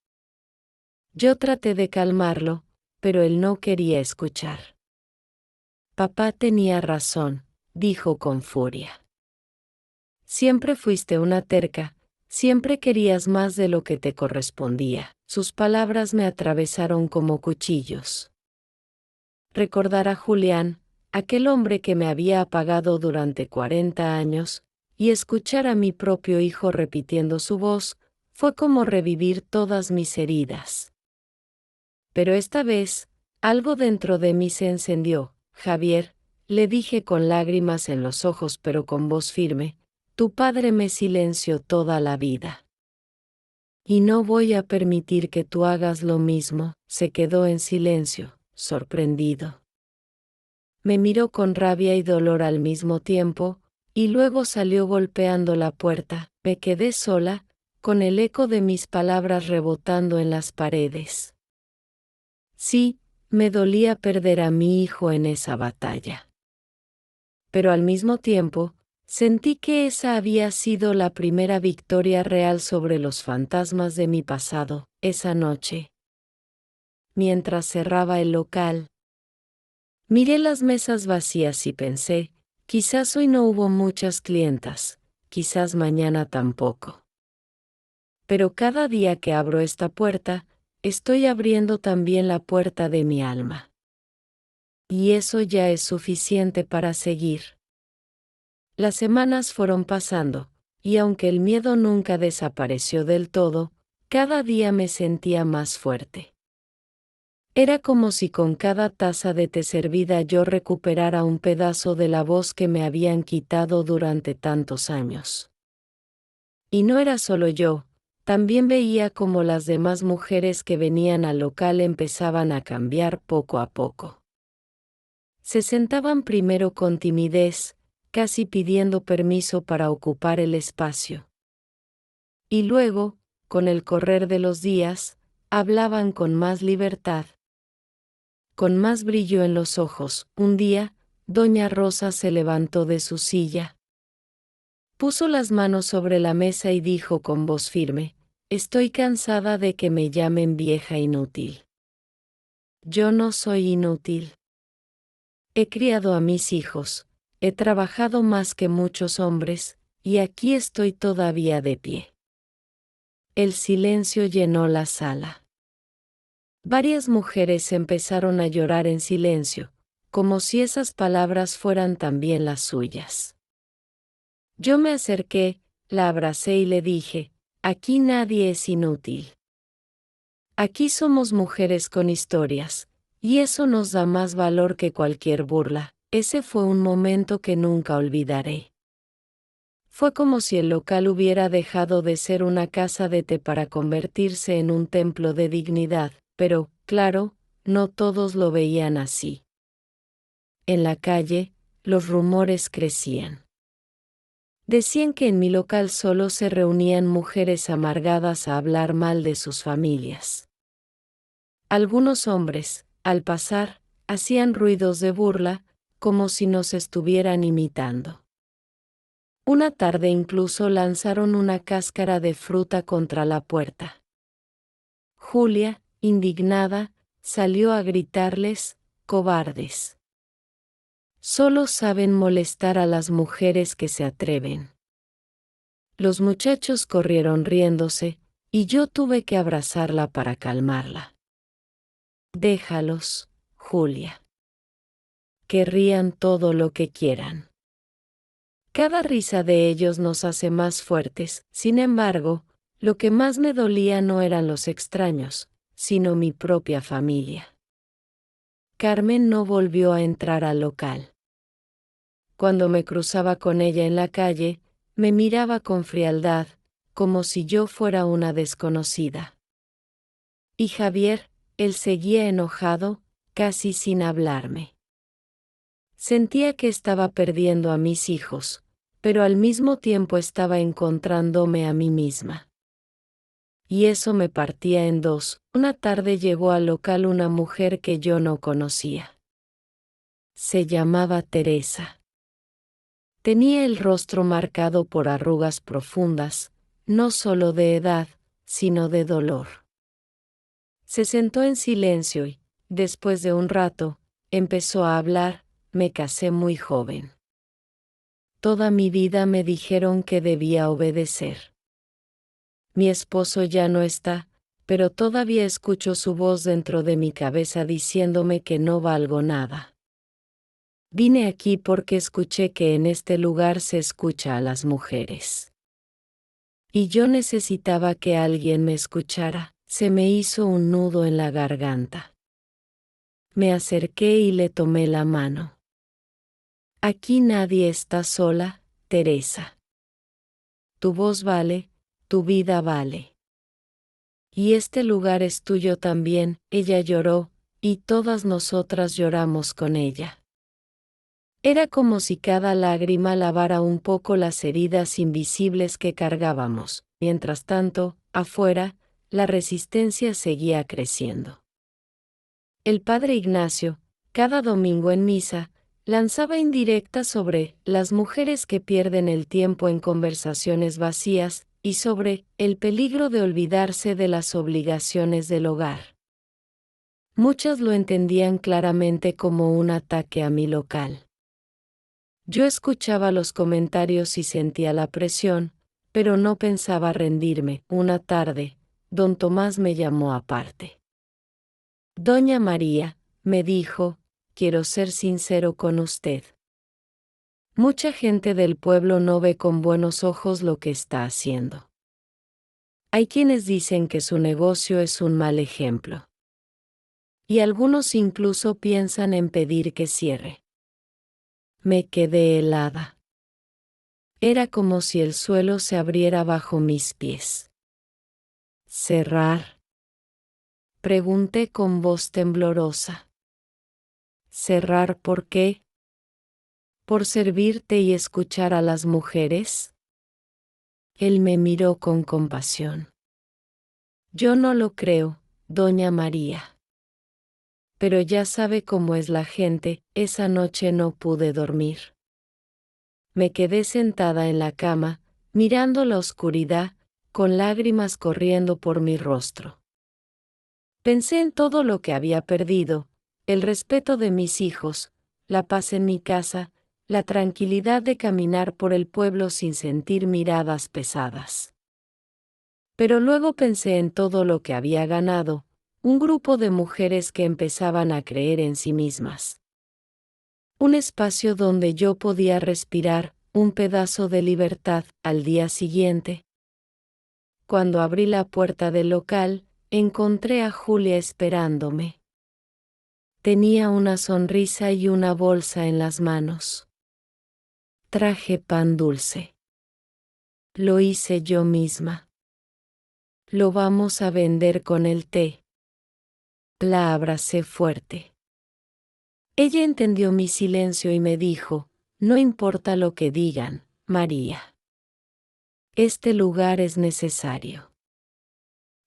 Yo traté de calmarlo, pero él no quería escuchar. Papá tenía razón, dijo con furia. Siempre fuiste una terca, siempre querías más de lo que te correspondía. Sus palabras me atravesaron como cuchillos. Recordar a Julián, aquel hombre que me había apagado durante 40 años, y escuchar a mi propio hijo repitiendo su voz, fue como revivir todas mis heridas. Pero esta vez, algo dentro de mí se encendió. Javier, le dije con lágrimas en los ojos pero con voz firme, tu padre me silenció toda la vida. Y no voy a permitir que tú hagas lo mismo. Se quedó en silencio, sorprendido. Me miró con rabia y dolor al mismo tiempo, y luego salió golpeando la puerta. Me quedé sola, con el eco de mis palabras rebotando en las paredes. Sí, me dolía perder a mi hijo en esa batalla. Pero al mismo tiempo, sentí que esa había sido la primera victoria real sobre los fantasmas de mi pasado, esa noche. Mientras cerraba el local, miré las mesas vacías y pensé, quizás hoy no hubo muchas clientas, quizás mañana tampoco. Pero cada día que abro esta puerta, estoy abriendo también la puerta de mi alma. Y eso ya es suficiente para seguir. Las semanas fueron pasando, y aunque el miedo nunca desapareció del todo, cada día me sentía más fuerte. Era como si con cada taza de té servida yo recuperara un pedazo de la voz que me habían quitado durante tantos años. Y no era solo yo, también veía como las demás mujeres que venían al local empezaban a cambiar poco a poco. Se sentaban primero con timidez, casi pidiendo permiso para ocupar el espacio. Y luego, con el correr de los días, hablaban con más libertad. Con más brillo en los ojos. Un día, doña Rosa se levantó de su silla. Puso las manos sobre la mesa y dijo con voz firme: «Estoy cansada de que me llamen vieja inútil. Yo no soy inútil. He criado a mis hijos, he trabajado más que muchos hombres, y aquí estoy todavía de pie». El silencio llenó la sala. Varias mujeres empezaron a llorar en silencio, como si esas palabras fueran también las suyas. Yo me acerqué, la abracé y le dije: «Aquí nadie es inútil. Aquí somos mujeres con historias, y eso nos da más valor que cualquier burla». Ese fue un momento que nunca olvidaré. Fue como si el local hubiera dejado de ser una casa de té para convertirse en un templo de dignidad, pero, claro, no todos lo veían así. En la calle, los rumores crecían. Decían que en mi local solo se reunían mujeres amargadas a hablar mal de sus familias. Algunos hombres, al pasar, hacían ruidos de burla, como si nos estuvieran imitando. Una tarde incluso lanzaron una cáscara de fruta contra la puerta. Julia, indignada, salió a gritarles: «Cobardes. Solo saben molestar a las mujeres que se atreven». Los muchachos corrieron riéndose, y yo tuve que abrazarla para calmarla. «Déjalos, Julia. Que rían todo lo que quieran. Cada risa de ellos nos hace más fuertes». Sin embargo, lo que más me dolía no eran los extraños, sino mi propia familia. Carmen no volvió a entrar al local. Cuando me cruzaba con ella en la calle, me miraba con frialdad, como si yo fuera una desconocida. Y Javier, él seguía enojado, casi sin hablarme. Sentía que estaba perdiendo a mis hijos, pero al mismo tiempo estaba encontrándome a mí misma. Y eso me partía en dos. Una tarde llegó al local una mujer que yo no conocía. Se llamaba Teresa. Tenía el rostro marcado por arrugas profundas, no solo de edad, sino de dolor. Se sentó en silencio y, después de un rato, empezó a hablar: «Me casé muy joven. Toda mi vida me dijeron que debía obedecer. Mi esposo ya no está, pero todavía escucho su voz dentro de mi cabeza diciéndome que no valgo nada. Vine aquí porque escuché que en este lugar se escucha a las mujeres. Y yo necesitaba que alguien me escuchara». Se me hizo un nudo en la garganta. Me acerqué y le tomé la mano. «Aquí nadie está sola, Teresa. Tu voz vale, tu vida vale. Y este lugar es tuyo también». Ella lloró, y todas nosotras lloramos con ella. Era como si cada lágrima lavara un poco las heridas invisibles que cargábamos. Mientras tanto, afuera, la resistencia seguía creciendo. El padre Ignacio, cada domingo en misa, lanzaba indirectas sobre las mujeres que pierden el tiempo en conversaciones vacías, y sobre el peligro de olvidarse de las obligaciones del hogar. Muchas lo entendían claramente como un ataque a mi local. Yo escuchaba los comentarios y sentía la presión, pero no pensaba rendirme. Una tarde, don Tomás me llamó aparte. «Doña María», me dijo, «quiero ser sincero con usted. Mucha gente del pueblo no ve con buenos ojos lo que está haciendo. Hay quienes dicen que su negocio es un mal ejemplo. Y algunos incluso piensan en pedir que cierre». Me quedé helada. Era como si el suelo se abriera bajo mis pies. ¿Cerrar? Pregunté con voz temblorosa. ¿Cerrar por qué? ¿Por servirte y escuchar a las mujeres? Él me miró con compasión. Yo no lo creo, doña María. Pero ya sabe cómo es la gente, esa noche no pude dormir. Me quedé sentada en la cama, mirando la oscuridad, con lágrimas corriendo por mi rostro. Pensé en todo lo que había perdido, el respeto de mis hijos, la paz en mi casa, la tranquilidad de caminar por el pueblo sin sentir miradas pesadas. Pero luego pensé en todo lo que había ganado, un grupo de mujeres que empezaban a creer en sí mismas. Un espacio donde yo podía respirar, un pedazo de libertad. Al día siguiente, cuando abrí la puerta del local, encontré a Julia esperándome. Tenía una sonrisa y una bolsa en las manos. Traje pan dulce. Lo hice yo misma. Lo vamos a vender con el té. La abracé fuerte. Ella entendió mi silencio y me dijo, no importa lo que digan, María. Este lugar es necesario.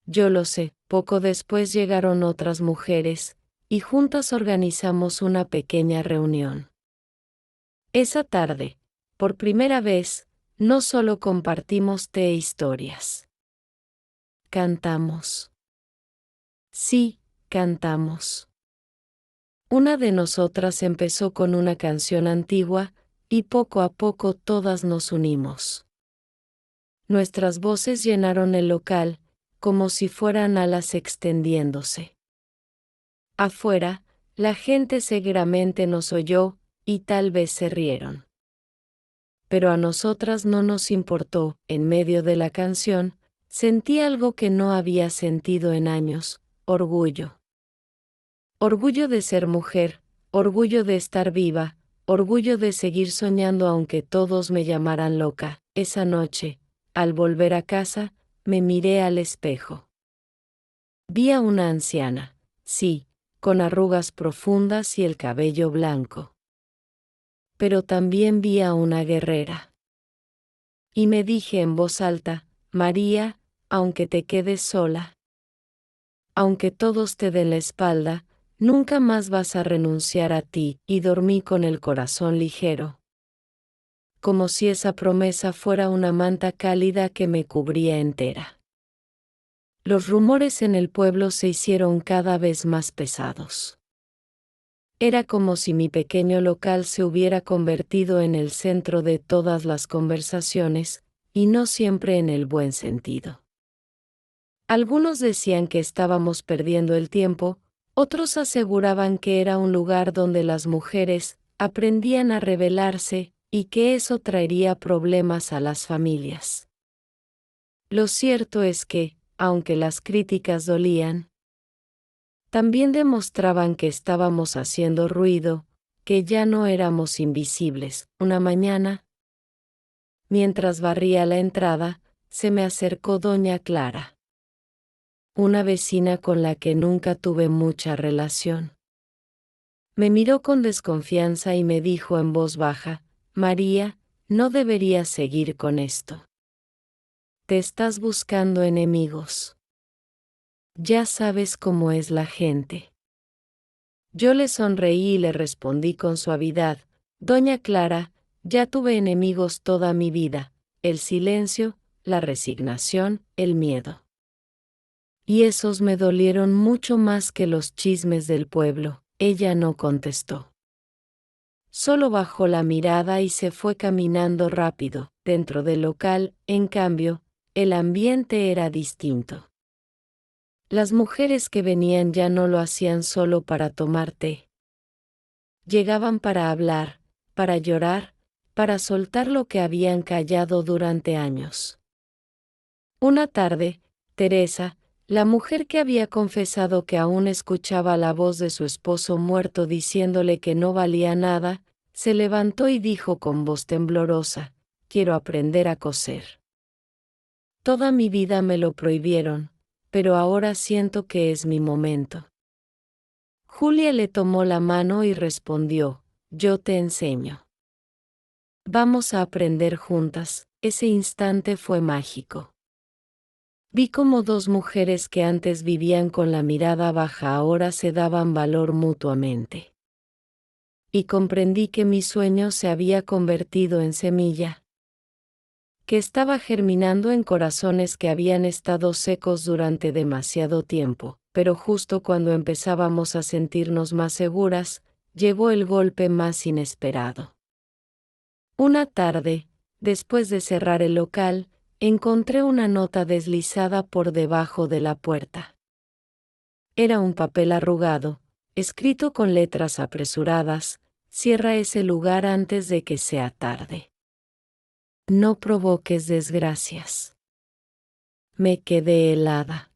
Yo lo sé. Poco después llegaron otras mujeres, y juntas organizamos una pequeña reunión. Esa tarde, por primera vez, no solo compartimos té e historias. Cantamos. Sí, cantamos. Una de nosotras empezó con una canción antigua, y poco a poco todas nos unimos. Nuestras voces llenaron el local, como si fueran alas extendiéndose. Afuera, la gente seguramente nos oyó, y tal vez se rieron. Pero a nosotras no nos importó. En medio de la canción, sentí algo que no había sentido en años: orgullo. Orgullo de ser mujer, orgullo de estar viva, orgullo de seguir soñando aunque todos me llamaran loca. Esa noche, al volver a casa, me miré al espejo. Vi a una anciana, sí, con arrugas profundas y el cabello blanco. Pero también vi a una guerrera. Y me dije en voz alta, María, aunque te quedes sola, aunque todos te den la espalda, nunca más vas a renunciar a ti. Y dormí con el corazón ligero, como si esa promesa fuera una manta cálida que me cubría entera. Los rumores en el pueblo se hicieron cada vez más pesados. Era como si mi pequeño local se hubiera convertido en el centro de todas las conversaciones, y no siempre en el buen sentido. Algunos decían que estábamos perdiendo el tiempo, otros aseguraban que era un lugar donde las mujeres aprendían a rebelarse, y que eso traería problemas a las familias. Lo cierto es que, aunque las críticas dolían, también demostraban que estábamos haciendo ruido, que ya no éramos invisibles. Una mañana, mientras barría la entrada, se me acercó doña Clara, una vecina con la que nunca tuve mucha relación. Me miró con desconfianza y me dijo en voz baja, María, no deberías seguir con esto. Te estás buscando enemigos. Ya sabes cómo es la gente. Yo le sonreí y le respondí con suavidad, Doña Clara, ya tuve enemigos toda mi vida: el silencio, la resignación, el miedo. Y esos me dolieron mucho más que los chismes del pueblo. Ella no contestó. Solo bajó la mirada y se fue caminando rápido. Dentro del local, en cambio, el ambiente era distinto. Las mujeres que venían ya no lo hacían solo para tomar té. Llegaban para hablar, para llorar, para soltar lo que habían callado durante años. Una tarde, Teresa, la mujer que había confesado que aún escuchaba la voz de su esposo muerto diciéndole que no valía nada, se levantó y dijo con voz temblorosa, quiero aprender a coser. Toda mi vida me lo prohibieron, pero ahora siento que es mi momento. Julia le tomó la mano y respondió, yo te enseño. Vamos a aprender juntas. Ese instante fue mágico. Vi cómo dos mujeres que antes vivían con la mirada baja ahora se daban valor mutuamente. Y comprendí que mi sueño se había convertido en semilla, que estaba germinando en corazones que habían estado secos durante demasiado tiempo, pero justo cuando empezábamos a sentirnos más seguras, llegó el golpe más inesperado. Una tarde, después de cerrar el local, encontré una nota deslizada por debajo de la puerta. Era un papel arrugado, escrito con letras apresuradas, cierra ese lugar antes de que sea tarde. No provoques desgracias. Me quedé helada.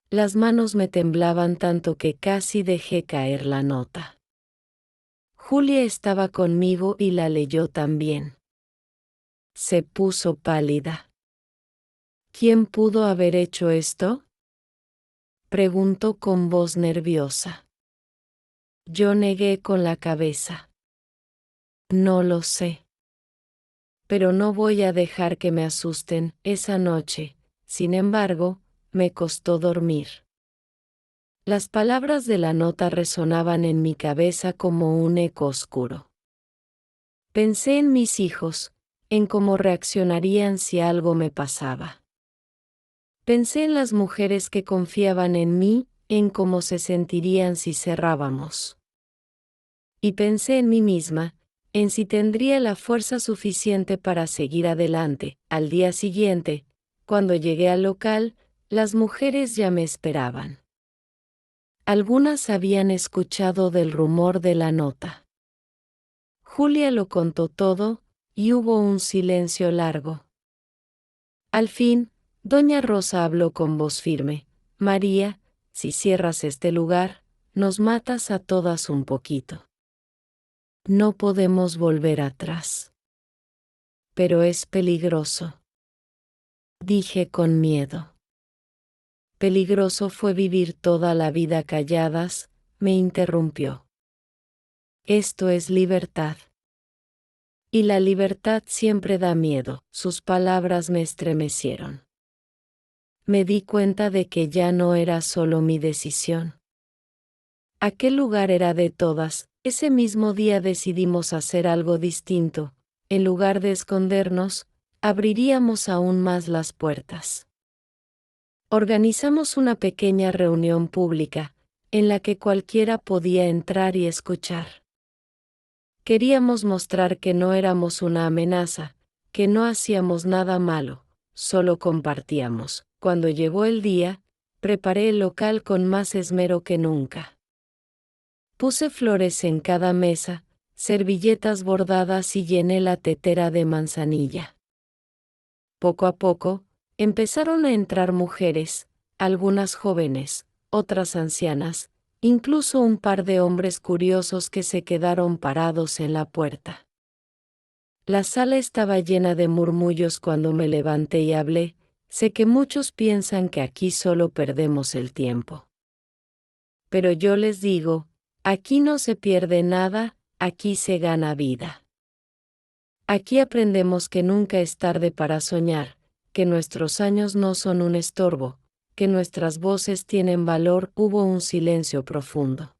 Las manos me temblaban tanto que casi dejé caer la nota. Julia estaba conmigo y la leyó también. Se puso pálida. ¿Quién pudo haber hecho esto?, preguntó con voz nerviosa. Yo negué con la cabeza. No lo sé. Pero no voy a dejar que me asusten. Esa noche, sin embargo, me costó dormir. Las palabras de la nota resonaban en mi cabeza como un eco oscuro. Pensé en mis hijos, en cómo reaccionarían si algo me pasaba. Pensé en las mujeres que confiaban en mí, en cómo se sentirían si cerrábamos. Y pensé en mí misma, en si tendría la fuerza suficiente para seguir adelante. Al día siguiente, cuando llegué al local, las mujeres ya me esperaban. Algunas habían escuchado del rumor de la nota. Julia lo contó todo, y hubo un silencio largo. Al fin, doña Rosa habló con voz firme. María, si cierras este lugar, nos matas a todas un poquito. No podemos volver atrás. Pero es peligroso. Dije con miedo. Peligroso fue vivir toda la vida calladas, me interrumpió. Esto es libertad. Y la libertad siempre da miedo. Sus palabras me estremecieron. Me di cuenta de que ya no era solo mi decisión. Aquel lugar era de todas. Ese mismo día decidimos hacer algo distinto. En lugar de escondernos, abriríamos aún más las puertas. Organizamos una pequeña reunión pública, en la que cualquiera podía entrar y escuchar. Queríamos mostrar que no éramos una amenaza, que no hacíamos nada malo, solo compartíamos. Cuando llegó el día, preparé el local con más esmero que nunca. Puse flores en cada mesa, servilletas bordadas y llené la tetera de manzanilla. Poco a poco, empezaron a entrar mujeres, algunas jóvenes, otras ancianas, incluso un par de hombres curiosos que se quedaron parados en la puerta. La sala estaba llena de murmullos cuando me levanté y hablé. Sé que muchos piensan que aquí solo perdemos el tiempo. Pero yo les digo, aquí no se pierde nada, aquí se gana vida. Aquí aprendemos que nunca es tarde para soñar, que nuestros años no son un estorbo, que nuestras voces tienen valor. Hubo un silencio profundo.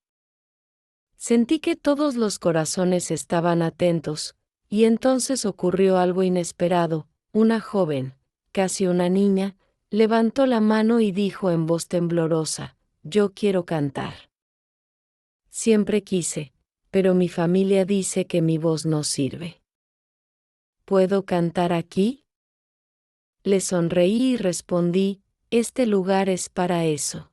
Sentí que todos los corazones estaban atentos, y entonces ocurrió algo inesperado. Una joven, casi una niña, levantó la mano y dijo en voz temblorosa, yo quiero cantar. Siempre quise, pero mi familia dice que mi voz no sirve. ¿Puedo cantar aquí? Le sonreí y respondí, este lugar es para eso.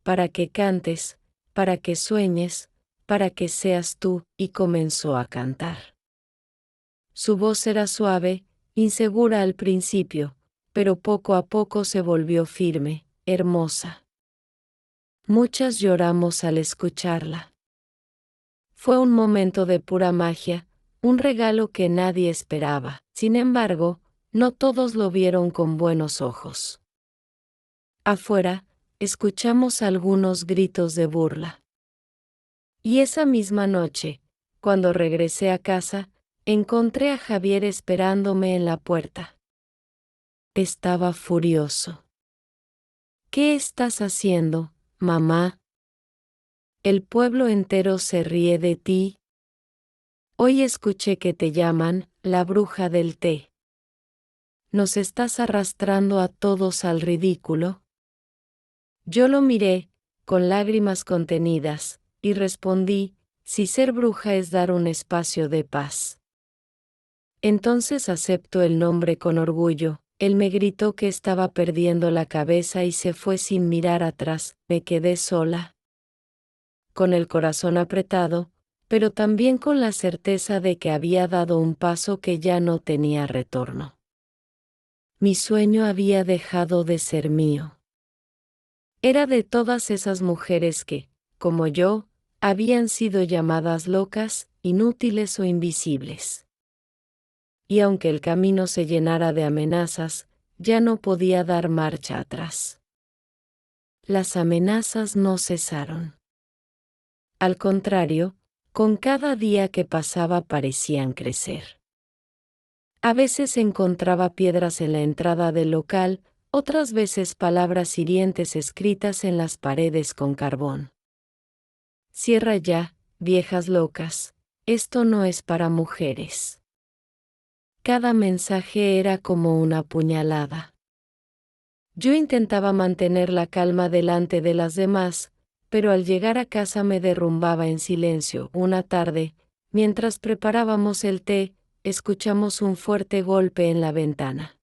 Para que cantes, para que sueñes, para que seas tú, y comenzó a cantar. Su voz era suave, insegura al principio, pero poco a poco se volvió firme, hermosa. Muchas lloramos al escucharla. Fue un momento de pura magia, un regalo que nadie esperaba. Sin embargo, no todos lo vieron con buenos ojos. Afuera, escuchamos algunos gritos de burla. Y esa misma noche, cuando regresé a casa, encontré a Javier esperándome en la puerta. Estaba furioso. ¿Qué estás haciendo, mamá? El pueblo entero se ríe de ti. Hoy escuché que te llaman la bruja del té. ¿Nos estás arrastrando a todos al ridículo? Yo lo miré, con lágrimas contenidas, y respondí, si ser bruja es dar un espacio de paz. Entonces acepto el nombre con orgullo. Él me gritó que estaba perdiendo la cabeza y se fue sin mirar atrás. Me quedé sola, con el corazón apretado, pero también con la certeza de que había dado un paso que ya no tenía retorno. Mi sueño había dejado de ser mío. Era de todas esas mujeres que, como yo, habían sido llamadas locas, inútiles o invisibles. Y aunque el camino se llenara de amenazas, ya no podía dar marcha atrás. Las amenazas no cesaron. Al contrario, con cada día que pasaba parecían crecer. A veces encontraba piedras en la entrada del local, otras veces palabras hirientes escritas en las paredes con carbón. Cierra ya, viejas locas, esto no es para mujeres. Cada mensaje era como una puñalada. Yo intentaba mantener la calma delante de las demás, pero al llegar a casa me derrumbaba en silencio. Una tarde, mientras preparábamos el té, escuchamos un fuerte golpe en la ventana.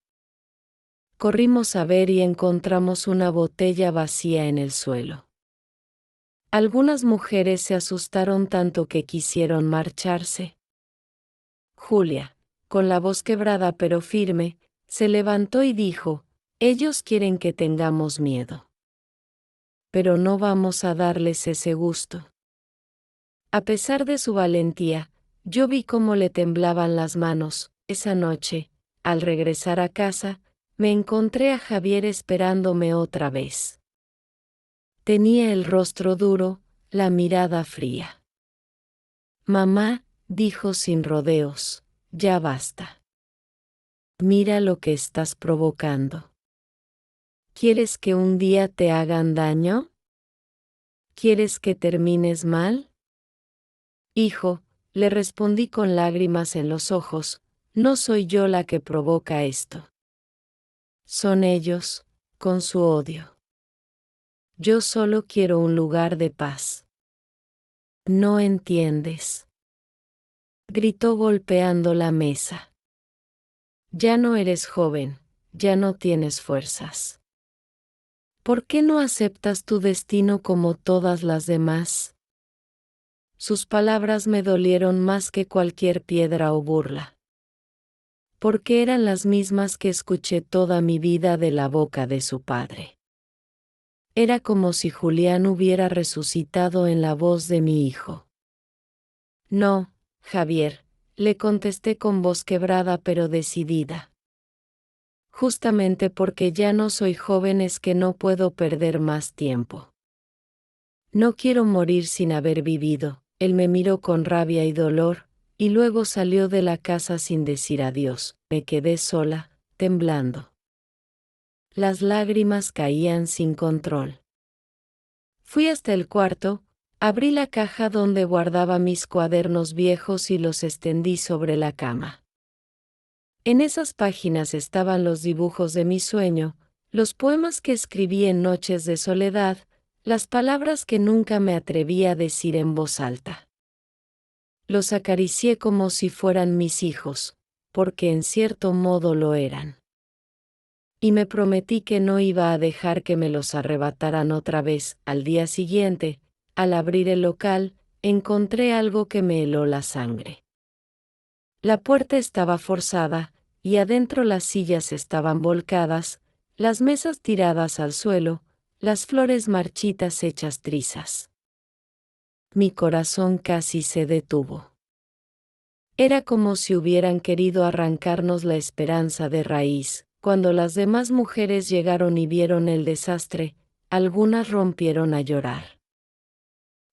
Corrimos a ver y encontramos una botella vacía en el suelo. Algunas mujeres se asustaron tanto que quisieron marcharse. Julia, con la voz quebrada pero firme, se levantó y dijo, ellos quieren que tengamos miedo. Pero no vamos a darles ese gusto. A pesar de su valentía, yo vi cómo le temblaban las manos. Esa noche, al regresar a casa, me encontré a Javier esperándome otra vez. Tenía el rostro duro, la mirada fría. Mamá, dijo sin rodeos, ya basta. Mira lo que estás provocando. ¿Quieres que un día te hagan daño? ¿Quieres que termines mal? Hijo, le respondí con lágrimas en los ojos, no soy yo la que provoca esto. Son ellos, con su odio. Yo solo quiero un lugar de paz. No entiendes. Gritó golpeando la mesa. Ya no eres joven, ya no tienes fuerzas. ¿Por qué no aceptas tu destino como todas las demás? Sus palabras me dolieron más que cualquier piedra o burla. Porque eran las mismas que escuché toda mi vida de la boca de su padre. Era como si Julián hubiera resucitado en la voz de mi hijo. No, Javier, le contesté con voz quebrada pero decidida. Justamente porque ya no soy joven es que no puedo perder más tiempo. No quiero morir sin haber vivido. Él me miró con rabia y dolor, y luego salió de la casa sin decir adiós. Me quedé sola, temblando. Las lágrimas caían sin control. Fui hasta el cuarto, abrí la caja donde guardaba mis cuadernos viejos y los extendí sobre la cama. En esas páginas estaban los dibujos de mi sueño, los poemas que escribí en noches de soledad, las palabras que nunca me atreví a decir en voz alta. Los acaricié como si fueran mis hijos, porque en cierto modo lo eran. Y me prometí que no iba a dejar que me los arrebataran otra vez. Al día siguiente, al abrir el local, encontré algo que me heló la sangre. La puerta estaba forzada, y adentro las sillas estaban volcadas, las mesas tiradas al suelo, las flores marchitas hechas trizas. Mi corazón casi se detuvo. Era como si hubieran querido arrancarnos la esperanza de raíz. Cuando las demás mujeres llegaron y vieron el desastre, algunas rompieron a llorar.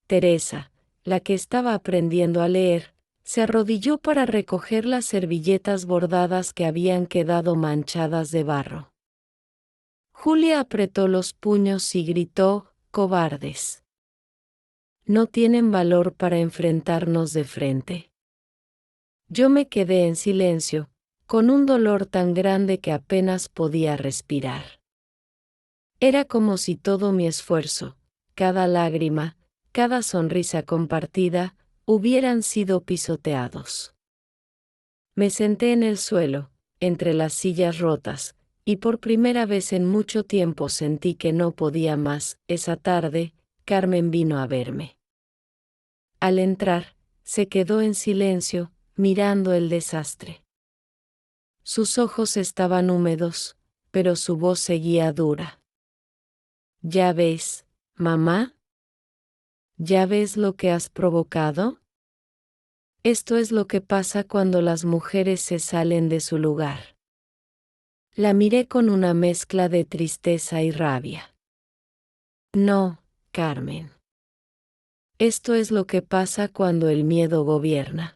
Teresa, la que estaba aprendiendo a leer, se arrodilló para recoger las servilletas bordadas que habían quedado manchadas de barro. Julia apretó los puños y gritó: «¡Cobardes! No tienen valor para enfrentarnos de frente». Yo me quedé en silencio, con un dolor tan grande que apenas podía respirar. Era como si todo mi esfuerzo, cada lágrima, cada sonrisa compartida, hubieran sido pisoteados. Me senté en el suelo, entre las sillas rotas, y por primera vez en mucho tiempo sentí que no podía más. Esa tarde, Carmen vino a verme. Al entrar, se quedó en silencio, mirando el desastre. Sus ojos estaban húmedos, pero su voz seguía dura. «¿Ya ves, mamá? ¿Ya ves lo que has provocado? Esto es lo que pasa cuando las mujeres se salen de su lugar». La miré con una mezcla de tristeza y rabia. «No, Carmen. Esto es lo que pasa cuando el miedo gobierna.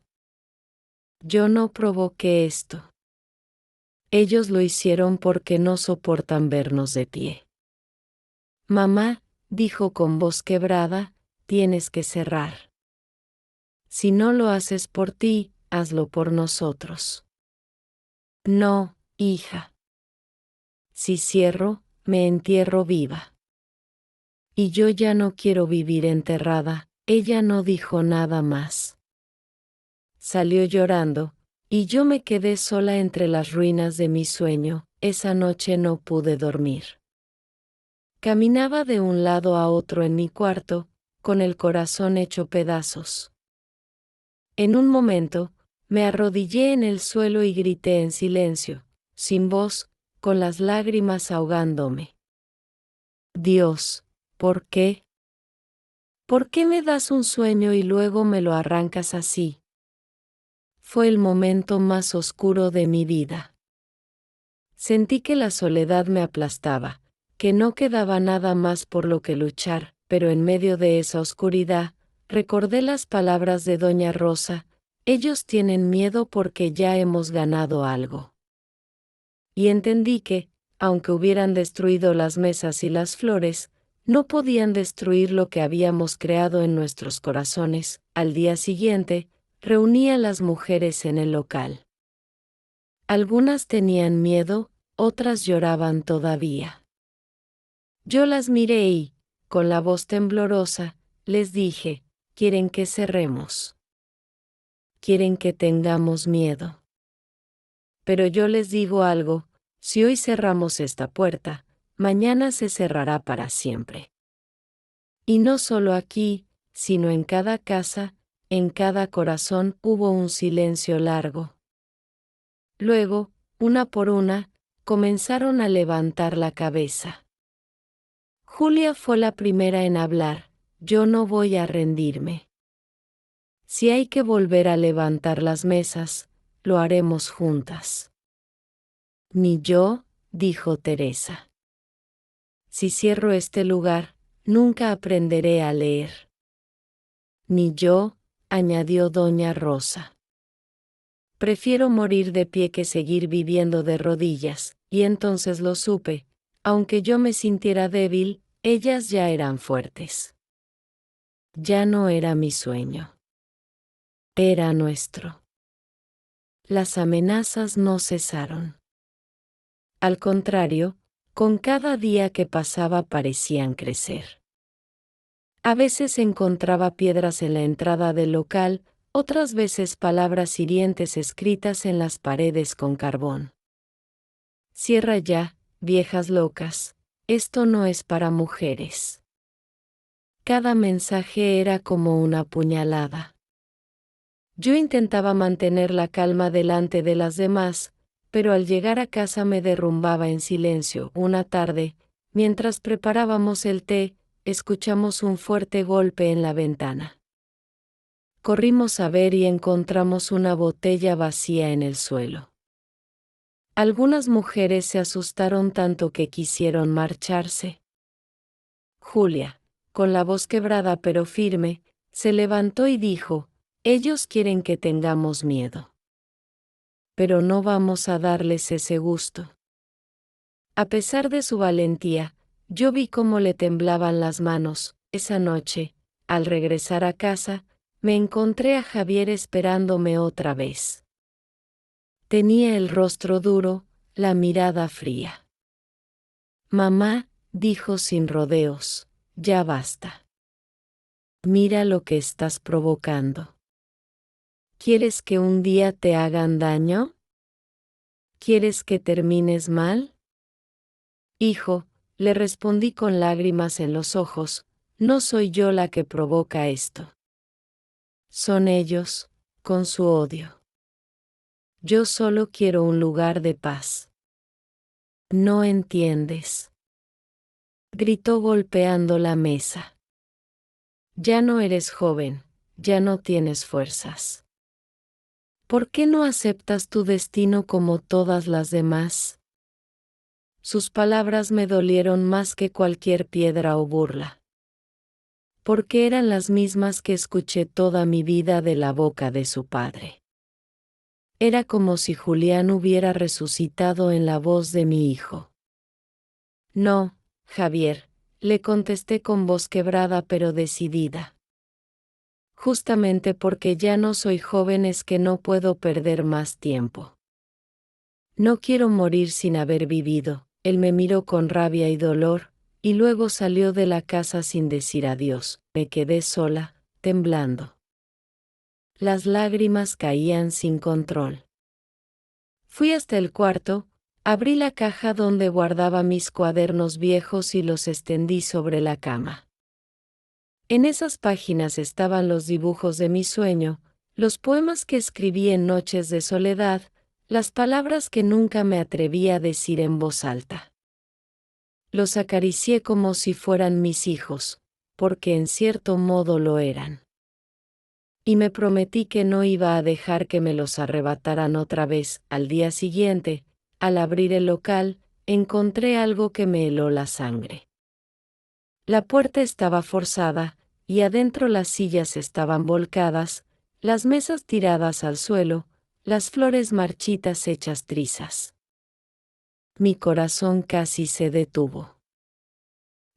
Yo no provoqué esto. Ellos lo hicieron porque no soportan vernos de pie». «Mamá», dijo con voz quebrada, «tienes que cerrar. Si no lo haces por ti, hazlo por nosotros». «No, hija. Si cierro, me entierro viva. Y yo ya no quiero vivir enterrada». Ella no dijo nada más. Salió llorando, y yo me quedé sola entre las ruinas de mi sueño. Esa noche no pude dormir. Caminaba de un lado a otro en mi cuarto, con el corazón hecho pedazos. En un momento, me arrodillé en el suelo y grité en silencio, sin voz, con las lágrimas ahogándome: «Dios, ¿por qué? ¿Por qué me das un sueño y luego me lo arrancas así?». Fue el momento más oscuro de mi vida. Sentí que la soledad me aplastaba, que no quedaba nada más por lo que luchar, pero en medio de esa oscuridad, recordé las palabras de doña Rosa: «Ellos tienen miedo porque ya hemos ganado algo». Y entendí que, aunque hubieran destruido las mesas y las flores, no podían destruir lo que habíamos creado en nuestros corazones. Al día siguiente, reuní a las mujeres en el local. Algunas tenían miedo, otras lloraban todavía. Yo las miré y, con la voz temblorosa, les dije: «¿Quieren que cerremos? ¿Quieren que tengamos miedo? Pero yo les digo algo, si hoy cerramos esta puerta, mañana se cerrará para siempre. Y no solo aquí, sino en cada casa, en cada corazón». Hubo un silencio largo. Luego, una por una, comenzaron a levantar la cabeza. Julia fue la primera en hablar: «Yo no voy a rendirme. Si hay que volver a levantar las mesas, lo haremos juntas». «Ni yo», dijo Teresa. «Si cierro este lugar, nunca aprenderé a leer». «Ni yo», añadió doña Rosa. «Prefiero morir de pie que seguir viviendo de rodillas». Y entonces lo supe: aunque yo me sintiera débil, ellas ya eran fuertes. Ya no era mi sueño. Era nuestro. Las amenazas no cesaron. Al contrario, con cada día que pasaba parecían crecer. A veces encontraba piedras en la entrada del local, otras veces palabras hirientes escritas en las paredes con carbón. «Cierra ya, viejas locas, esto no es para mujeres». Cada mensaje era como una puñalada. Yo intentaba mantener la calma delante de las demás, pero al llegar a casa me derrumbaba en silencio. Una tarde, mientras preparábamos el té, escuchamos un fuerte golpe en la ventana. Corrimos a ver y encontramos una botella vacía en el suelo. Algunas mujeres se asustaron tanto que quisieron marcharse. Julia, con la voz quebrada pero firme, se levantó y dijo: ellos quieren que tengamos miedo. Pero no vamos a darles ese gusto. A pesar de su valentía, yo vi cómo le temblaban las manos. Esa noche, al regresar a casa, me encontré a Javier esperándome otra vez. Tenía el rostro duro, la mirada fría. Mamá, dijo sin rodeos, ya basta. Mira lo que estás provocando. ¿Quieres que un día te hagan daño? ¿Quieres que termines mal? Hijo, le respondí con lágrimas en los ojos, no soy yo la que provoca esto. Son ellos, con su odio. Yo solo quiero un lugar de paz. No entiendes. Gritó golpeando la mesa. Ya no eres joven, ya no tienes fuerzas. ¿Por qué no aceptas tu destino como todas las demás? Sus palabras me dolieron más que cualquier piedra o burla. Porque eran las mismas que escuché toda mi vida de la boca de su padre. Era como si Julián hubiera resucitado en la voz de mi hijo. No, Javier, le contesté con voz quebrada pero decidida. Justamente porque ya no soy joven es que no puedo perder más tiempo. No quiero morir sin haber vivido. Él me miró con rabia y dolor, y luego salió de la casa sin decir adiós. Me quedé sola, temblando. Las lágrimas caían sin control. Fui hasta el cuarto, abrí la caja donde guardaba mis cuadernos viejos y los extendí sobre la cama. En esas páginas estaban los dibujos de mi sueño, los poemas que escribí en noches de soledad, las palabras que nunca me atreví a decir en voz alta. Los acaricié como si fueran mis hijos, porque en cierto modo lo eran. Y me prometí que no iba a dejar que me los arrebataran otra vez. Al día siguiente, al abrir el local, encontré algo que me heló la sangre. La puerta estaba forzada, y adentro las sillas estaban volcadas, las mesas tiradas al suelo, las flores marchitas hechas trizas. Mi corazón casi se detuvo.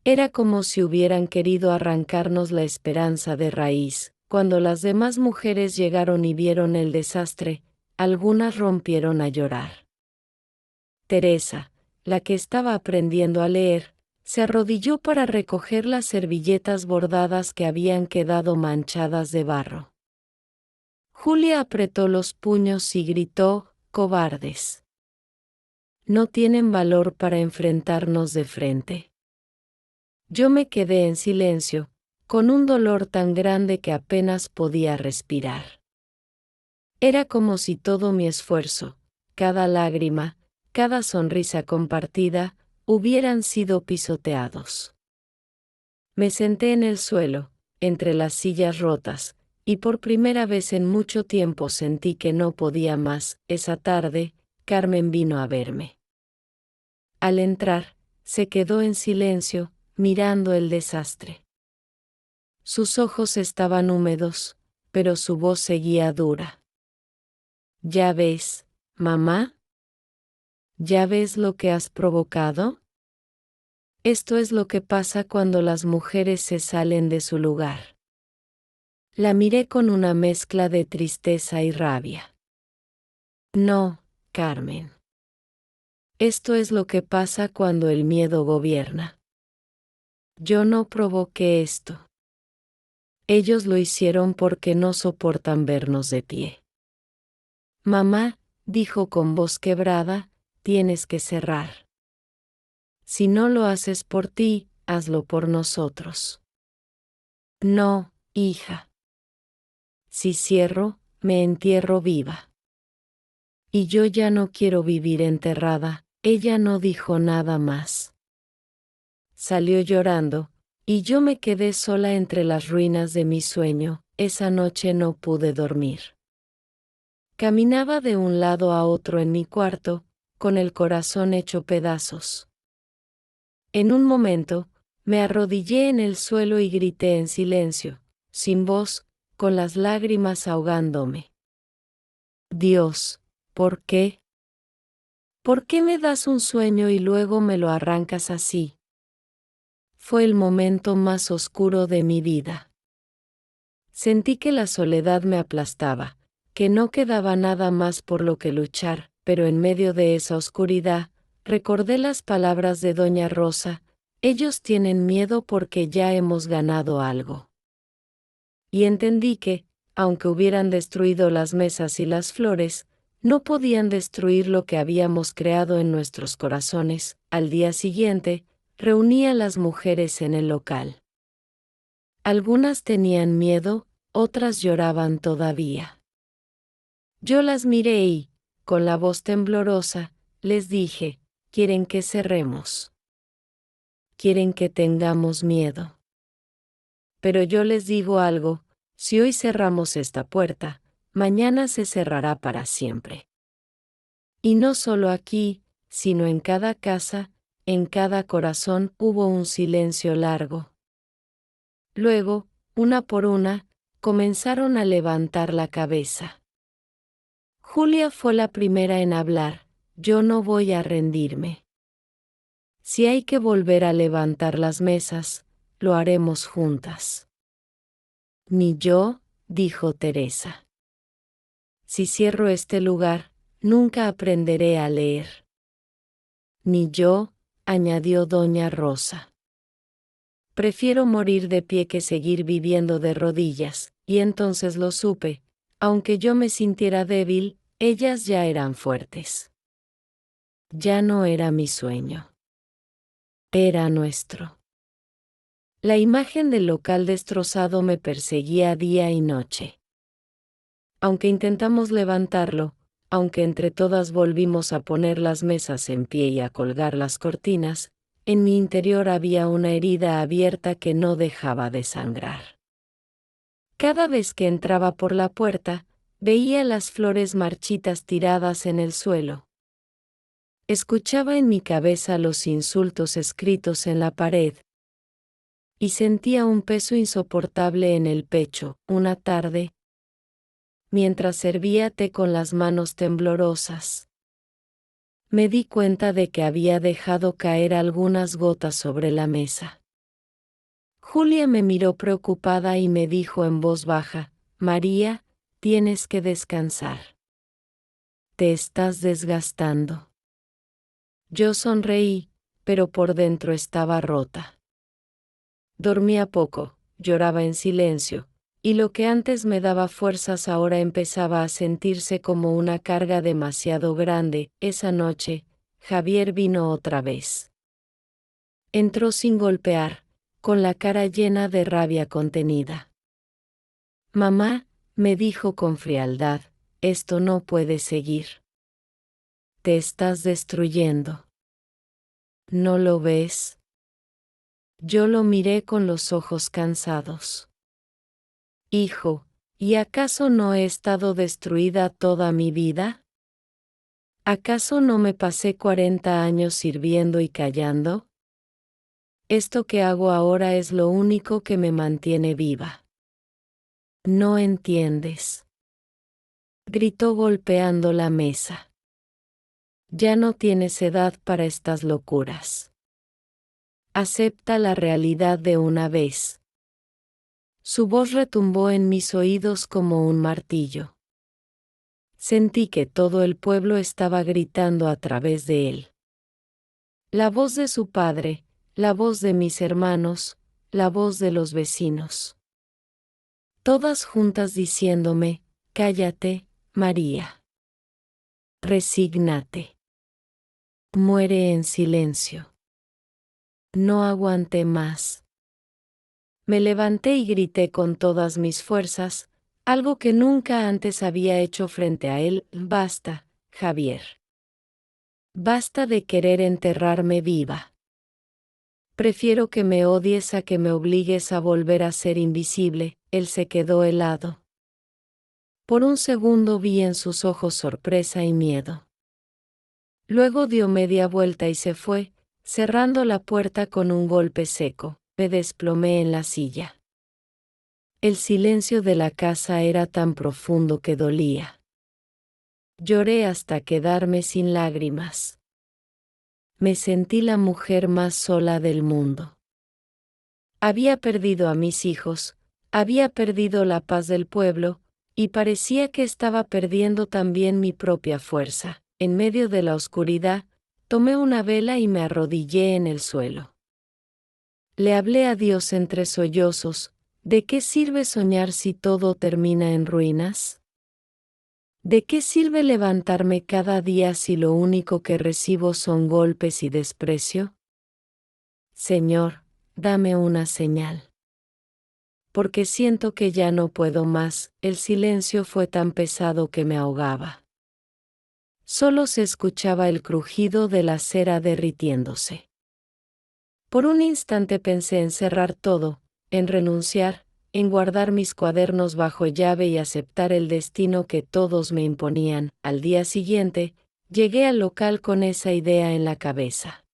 Era como si hubieran querido arrancarnos la esperanza de raíz. Cuando las demás mujeres llegaron y vieron el desastre, algunas rompieron a llorar. Teresa, la que estaba aprendiendo a leer, se arrodilló para recoger las servilletas bordadas que habían quedado manchadas de barro. Julia apretó los puños y gritó: «¡Cobardes! ¿No tienen valor para enfrentarnos de frente?». Yo me quedé en silencio, con un dolor tan grande que apenas podía respirar. Era como si todo mi esfuerzo, cada lágrima, cada sonrisa compartida, hubieran sido pisoteados. Me senté en el suelo, entre las sillas rotas, y por primera vez en mucho tiempo sentí que no podía más. Esa tarde, Carmen vino a verme. Al entrar, se quedó en silencio, mirando el desastre. Sus ojos estaban húmedos, pero su voz seguía dura. «¿Ya ves, mamá? ¿Ya ves lo que has provocado? Esto es lo que pasa cuando las mujeres se salen de su lugar». La miré con una mezcla de tristeza y rabia. «No, Carmen. Esto es lo que pasa cuando el miedo gobierna. Yo no provoqué esto. Ellos lo hicieron porque no soportan vernos de pie». «Mamá», dijo con voz quebrada, «tienes que cerrar. Si no lo haces por ti, hazlo por nosotros». «No, hija. Si cierro, me entierro viva. Y yo ya no quiero vivir enterrada». Ella no dijo nada más. Salió llorando, y yo me quedé sola entre las ruinas de mi sueño. esa noche no pude dormir. Caminaba de un lado a otro en mi cuarto, con el corazón hecho pedazos. En un momento, me arrodillé en el suelo y grité en silencio, sin voz, con las lágrimas ahogándome. Dios, ¿por qué? ¿Por qué me das un sueño y luego me lo arrancas así? Fue el momento más oscuro de mi vida. Sentí que la soledad me aplastaba, que no quedaba nada más por lo que luchar, pero en medio de esa oscuridad, recordé las palabras de Doña Rosa: ellos tienen miedo porque ya hemos ganado algo. Y entendí que, aunque hubieran destruido las mesas y las flores, no podían destruir lo que habíamos creado en nuestros corazones. Al día siguiente, reuní a las mujeres en el local. Algunas tenían miedo, otras lloraban todavía. Yo las miré y, con la voz temblorosa, les dije: ¿quieren que cerremos? ¿Quieren que tengamos miedo? Pero yo les digo algo: si hoy cerramos esta puerta, mañana se cerrará para siempre. Y no solo aquí, sino en cada casa, en cada corazón. Hubo un silencio largo. Luego, una por una, comenzaron a levantar la cabeza. Julia fue la primera en hablar: yo no voy a rendirme. Si hay que volver a levantar las mesas, lo haremos juntas. Ni yo, dijo Teresa. Si cierro este lugar, nunca aprenderé a leer. Ni yo, añadió Doña Rosa. Prefiero morir de pie que seguir viviendo de rodillas, y entonces lo supe: aunque yo me sintiera débil, ellas ya eran fuertes. Ya no era mi sueño. Era nuestro. La imagen del local destrozado me perseguía día y noche. Aunque intentamos levantarlo, aunque entre todas volvimos a poner las mesas en pie y a colgar las cortinas, en mi interior había una herida abierta que no dejaba de sangrar. Cada vez que entraba por la puerta, veía las flores marchitas tiradas en el suelo. Escuchaba en mi cabeza los insultos escritos en la pared. Y sentía un peso insoportable en el pecho. Una tarde, mientras servía té con las manos temblorosas, me di cuenta de que había dejado caer algunas gotas sobre la mesa. Julia me miró preocupada y me dijo en voz baja: María, tienes que descansar. Te estás desgastando. Yo sonreí, pero por dentro estaba rota. Dormía poco, lloraba en silencio, y lo que antes me daba fuerzas ahora empezaba a sentirse como una carga demasiado grande. Esa noche, Javier vino otra vez. Entró sin golpear, con la cara llena de rabia contenida. Mamá, me dijo con frialdad, esto no puede seguir. Te estás destruyendo. ¿No lo ves? Yo lo miré con los ojos cansados. Hijo, ¿y acaso no he estado destruida toda mi vida? ¿Acaso no me pasé 40 años sirviendo y callando? Esto que hago ahora es lo único que me mantiene viva. ¿No entiendes? Gritó golpeando la mesa. Ya no tienes edad para estas locuras. Acepta la realidad de una vez. Su voz retumbó en mis oídos como un martillo. Sentí que todo el pueblo estaba gritando a través de él. La voz de su padre, la voz de mis hermanos, la voz de los vecinos. Todas juntas diciéndome: cállate, María. Resígnate. Muere en silencio. No aguanté más. Me levanté y grité con todas mis fuerzas, algo que nunca antes había hecho frente a él: basta, Javier. Basta de querer enterrarme viva. Prefiero que me odies a que me obligues a volver a ser invisible. Él se quedó helado. Por un segundo vi en sus ojos sorpresa y miedo. Luego dio media vuelta y se fue, cerrando la puerta con un golpe seco. Me desplomé en la silla. El silencio de la casa era tan profundo que dolía. Lloré hasta quedarme sin lágrimas. Me sentí la mujer más sola del mundo. Había perdido a mis hijos, había perdido la paz del pueblo, y parecía que estaba perdiendo también mi propia fuerza. En medio de la oscuridad, tomé una vela y me arrodillé en el suelo. Le hablé a Dios entre sollozos. ¿De qué sirve soñar si todo termina en ruinas? ¿De qué sirve levantarme cada día si lo único que recibo son golpes y desprecio? Señor, dame una señal. Porque siento que ya no puedo más. El silencio fue tan pesado que me ahogaba. Solo se escuchaba el crujido de la cera derritiéndose. Por un instante pensé en cerrar todo, en renunciar, en guardar mis cuadernos bajo llave y aceptar el destino que todos me imponían. Al día siguiente, llegué al local con esa idea en la cabeza.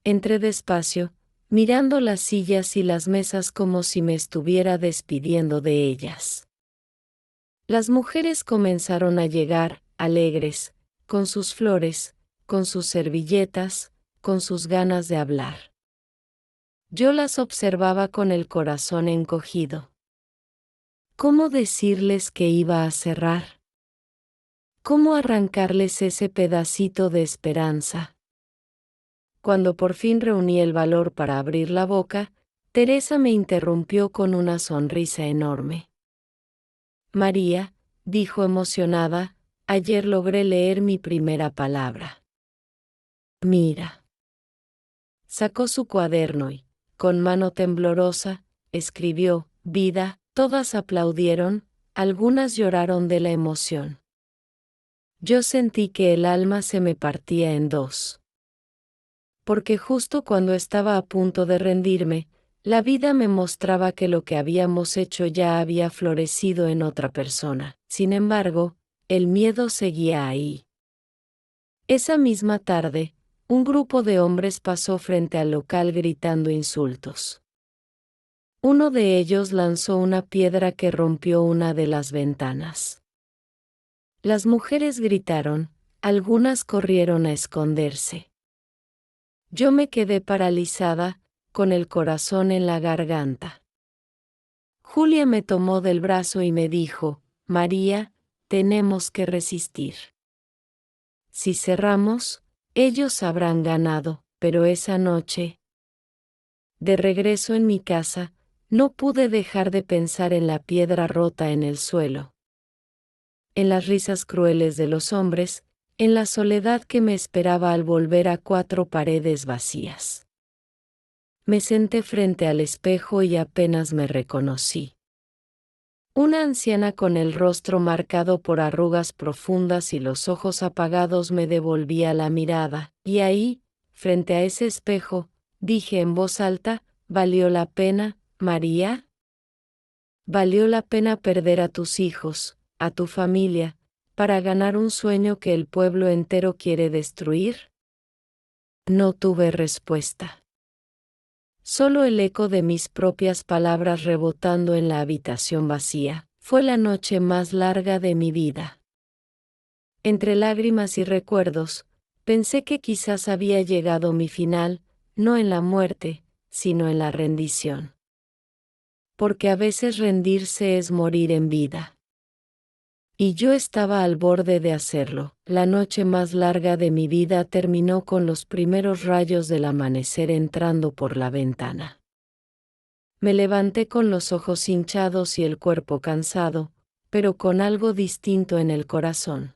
Entré despacio, mirando las sillas y las mesas como si me estuviera despidiendo de ellas. Las mujeres comenzaron a llegar, alegres, con sus flores, con sus servilletas, con sus ganas de hablar. Yo las observaba con el corazón encogido. ¿Cómo decirles que iba a cerrar? ¿Cómo arrancarles ese pedacito de esperanza? Cuando por fin reuní el valor para abrir la boca, Teresa me interrumpió con una sonrisa enorme. María, dijo emocionada, ayer logré leer mi primera palabra. Mira. Sacó su cuaderno y, con mano temblorosa, escribió, vida. Todas aplaudieron, algunas lloraron de la emoción. Yo sentí que el alma se me partía en dos. Porque justo cuando estaba a punto de rendirme, la vida me mostraba que lo que habíamos hecho ya había florecido en otra persona. Sin embargo, el miedo seguía ahí. Esa misma tarde, un grupo de hombres pasó frente al local gritando insultos. Uno de ellos lanzó una piedra que rompió una de las ventanas. Las mujeres gritaron, algunas corrieron a esconderse. Yo me quedé paralizada, con el corazón en la garganta. Julia me tomó del brazo y me dijo, María, tenemos que resistir. Si cerramos, ellos habrán ganado, pero esa noche, de regreso en mi casa, no pude dejar de pensar en la piedra rota en el suelo, en las risas crueles de los hombres, en la soledad que me esperaba al volver a cuatro paredes vacías. Me senté frente al espejo y apenas me reconocí. Una anciana con el rostro marcado por arrugas profundas y los ojos apagados me devolvía la mirada, y ahí, frente a ese espejo, dije en voz alta, ¿valió la pena, María? ¿Valió la pena perder a tus hijos, a tu familia, para ganar un sueño que el pueblo entero quiere destruir? No tuve respuesta. Solo el eco de mis propias palabras rebotando en la habitación vacía. Fue la noche más larga de mi vida. Entre lágrimas y recuerdos, pensé que quizás había llegado mi final, no en la muerte, sino en la rendición. Porque a veces rendirse es morir en vida. Y yo estaba al borde de hacerlo. La noche más larga de mi vida terminó con los primeros rayos del amanecer entrando por la ventana. Me levanté con los ojos hinchados y el cuerpo cansado, pero con algo distinto en el corazón.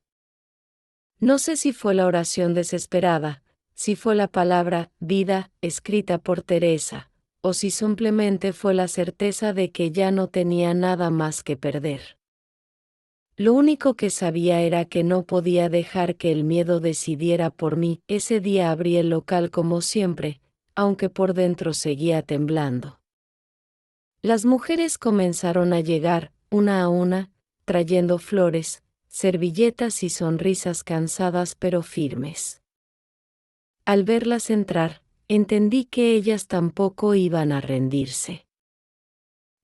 No sé si fue la oración desesperada, si fue la palabra vida escrita por Teresa, o si simplemente fue la certeza de que ya no tenía nada más que perder. Lo único que sabía era que no podía dejar que el miedo decidiera por mí. Ese día abrí el local como siempre, aunque por dentro seguía temblando. Las mujeres comenzaron a llegar, una a una, trayendo flores, servilletas y sonrisas cansadas pero firmes. Al verlas entrar, entendí que ellas tampoco iban a rendirse.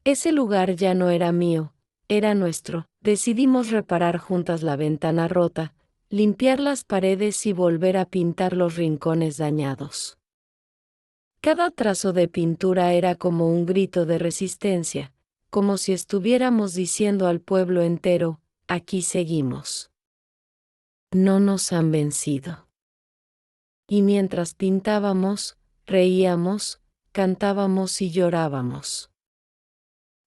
Ese lugar ya no era mío, era nuestro. Decidimos reparar juntas la ventana rota, limpiar las paredes y volver a pintar los rincones dañados. Cada trazo de pintura era como un grito de resistencia, como si estuviéramos diciendo al pueblo entero, aquí seguimos. No nos han vencido. Y mientras pintábamos, reíamos, cantábamos y llorábamos.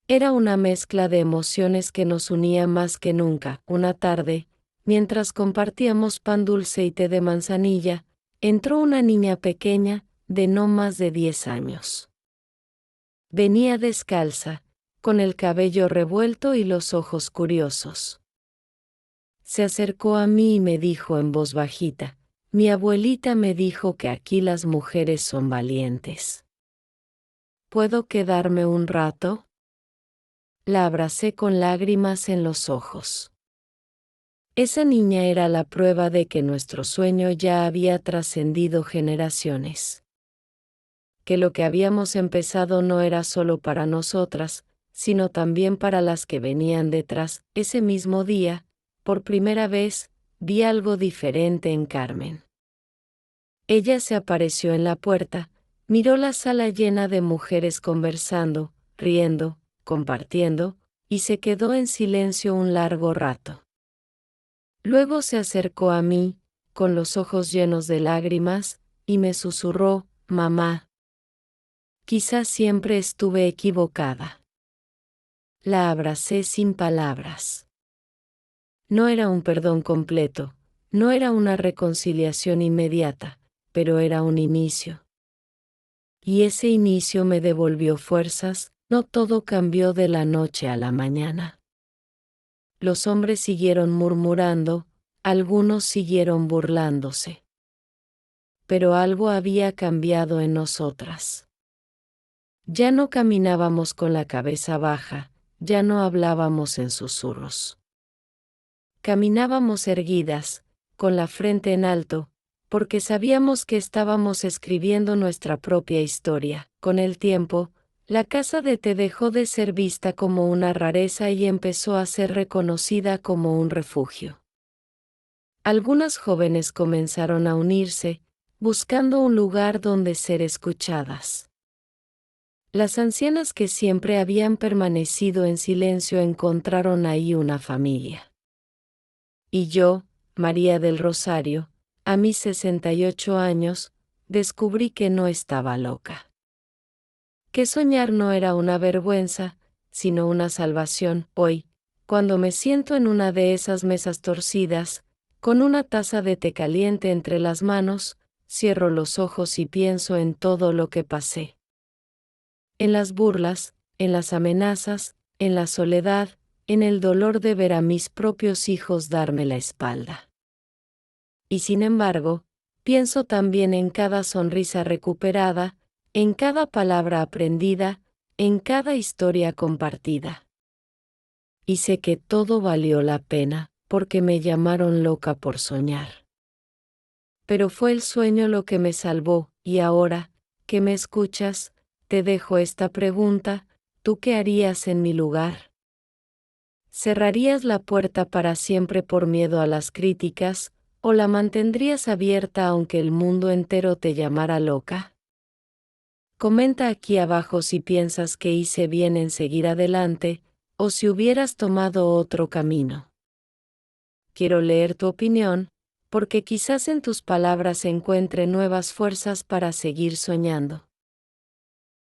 Era una mezcla de emociones que nos unía más que nunca. Una tarde, mientras compartíamos pan dulce y té de manzanilla, entró una niña pequeña, de no más de 10 años. Venía descalza, con el cabello revuelto y los ojos curiosos. Se acercó a mí y me dijo en voz bajita, mi abuelita me dijo que aquí las mujeres son valientes. ¿Puedo quedarme un rato? La abracé con lágrimas en los ojos. Esa niña era la prueba de que nuestro sueño ya había trascendido generaciones. Que lo que habíamos empezado no era solo para nosotras, sino también para las que venían detrás. Ese mismo día, por primera vez, vi algo diferente en Carmen. Ella se apareció en la puerta, miró la sala llena de mujeres conversando, riendo, compartiendo, y se quedó en silencio un largo rato. Luego se acercó a mí, con los ojos llenos de lágrimas, y me susurró, mamá. Quizás siempre estuve equivocada. La abracé sin palabras. No era un perdón completo, no era una reconciliación inmediata, pero era un inicio. Y ese inicio me devolvió fuerzas. No todo cambió de la noche a la mañana. Los hombres siguieron murmurando, algunos siguieron burlándose. Pero algo había cambiado en nosotras. Ya no caminábamos con la cabeza baja, ya no hablábamos en susurros. Caminábamos erguidas, con la frente en alto, porque sabíamos que estábamos escribiendo nuestra propia historia. Con el tiempo, la casa de té dejó de ser vista como una rareza y empezó a ser reconocida como un refugio. Algunas jóvenes comenzaron a unirse, buscando un lugar donde ser escuchadas. Las ancianas que siempre habían permanecido en silencio encontraron ahí una familia. Y yo, María del Rosario, a mis 68 años, descubrí que no estaba loca. Que soñar no era una vergüenza, sino una salvación. Hoy, cuando me siento en una de esas mesas torcidas, con una taza de té caliente entre las manos, cierro los ojos y pienso en todo lo que pasé. En las burlas, en las amenazas, en la soledad, en el dolor de ver a mis propios hijos darme la espalda. Y sin embargo, pienso también en cada sonrisa recuperada, en cada palabra aprendida, en cada historia compartida. Y sé que todo valió la pena, porque me llamaron loca por soñar. Pero fue el sueño lo que me salvó, y ahora, que me escuchas, te dejo esta pregunta, ¿tú qué harías en mi lugar? ¿Cerrarías la puerta para siempre por miedo a las críticas, o la mantendrías abierta aunque el mundo entero te llamara loca? Comenta aquí abajo si piensas que hice bien en seguir adelante, o si hubieras tomado otro camino. Quiero leer tu opinión, porque quizás en tus palabras encuentre nuevas fuerzas para seguir soñando.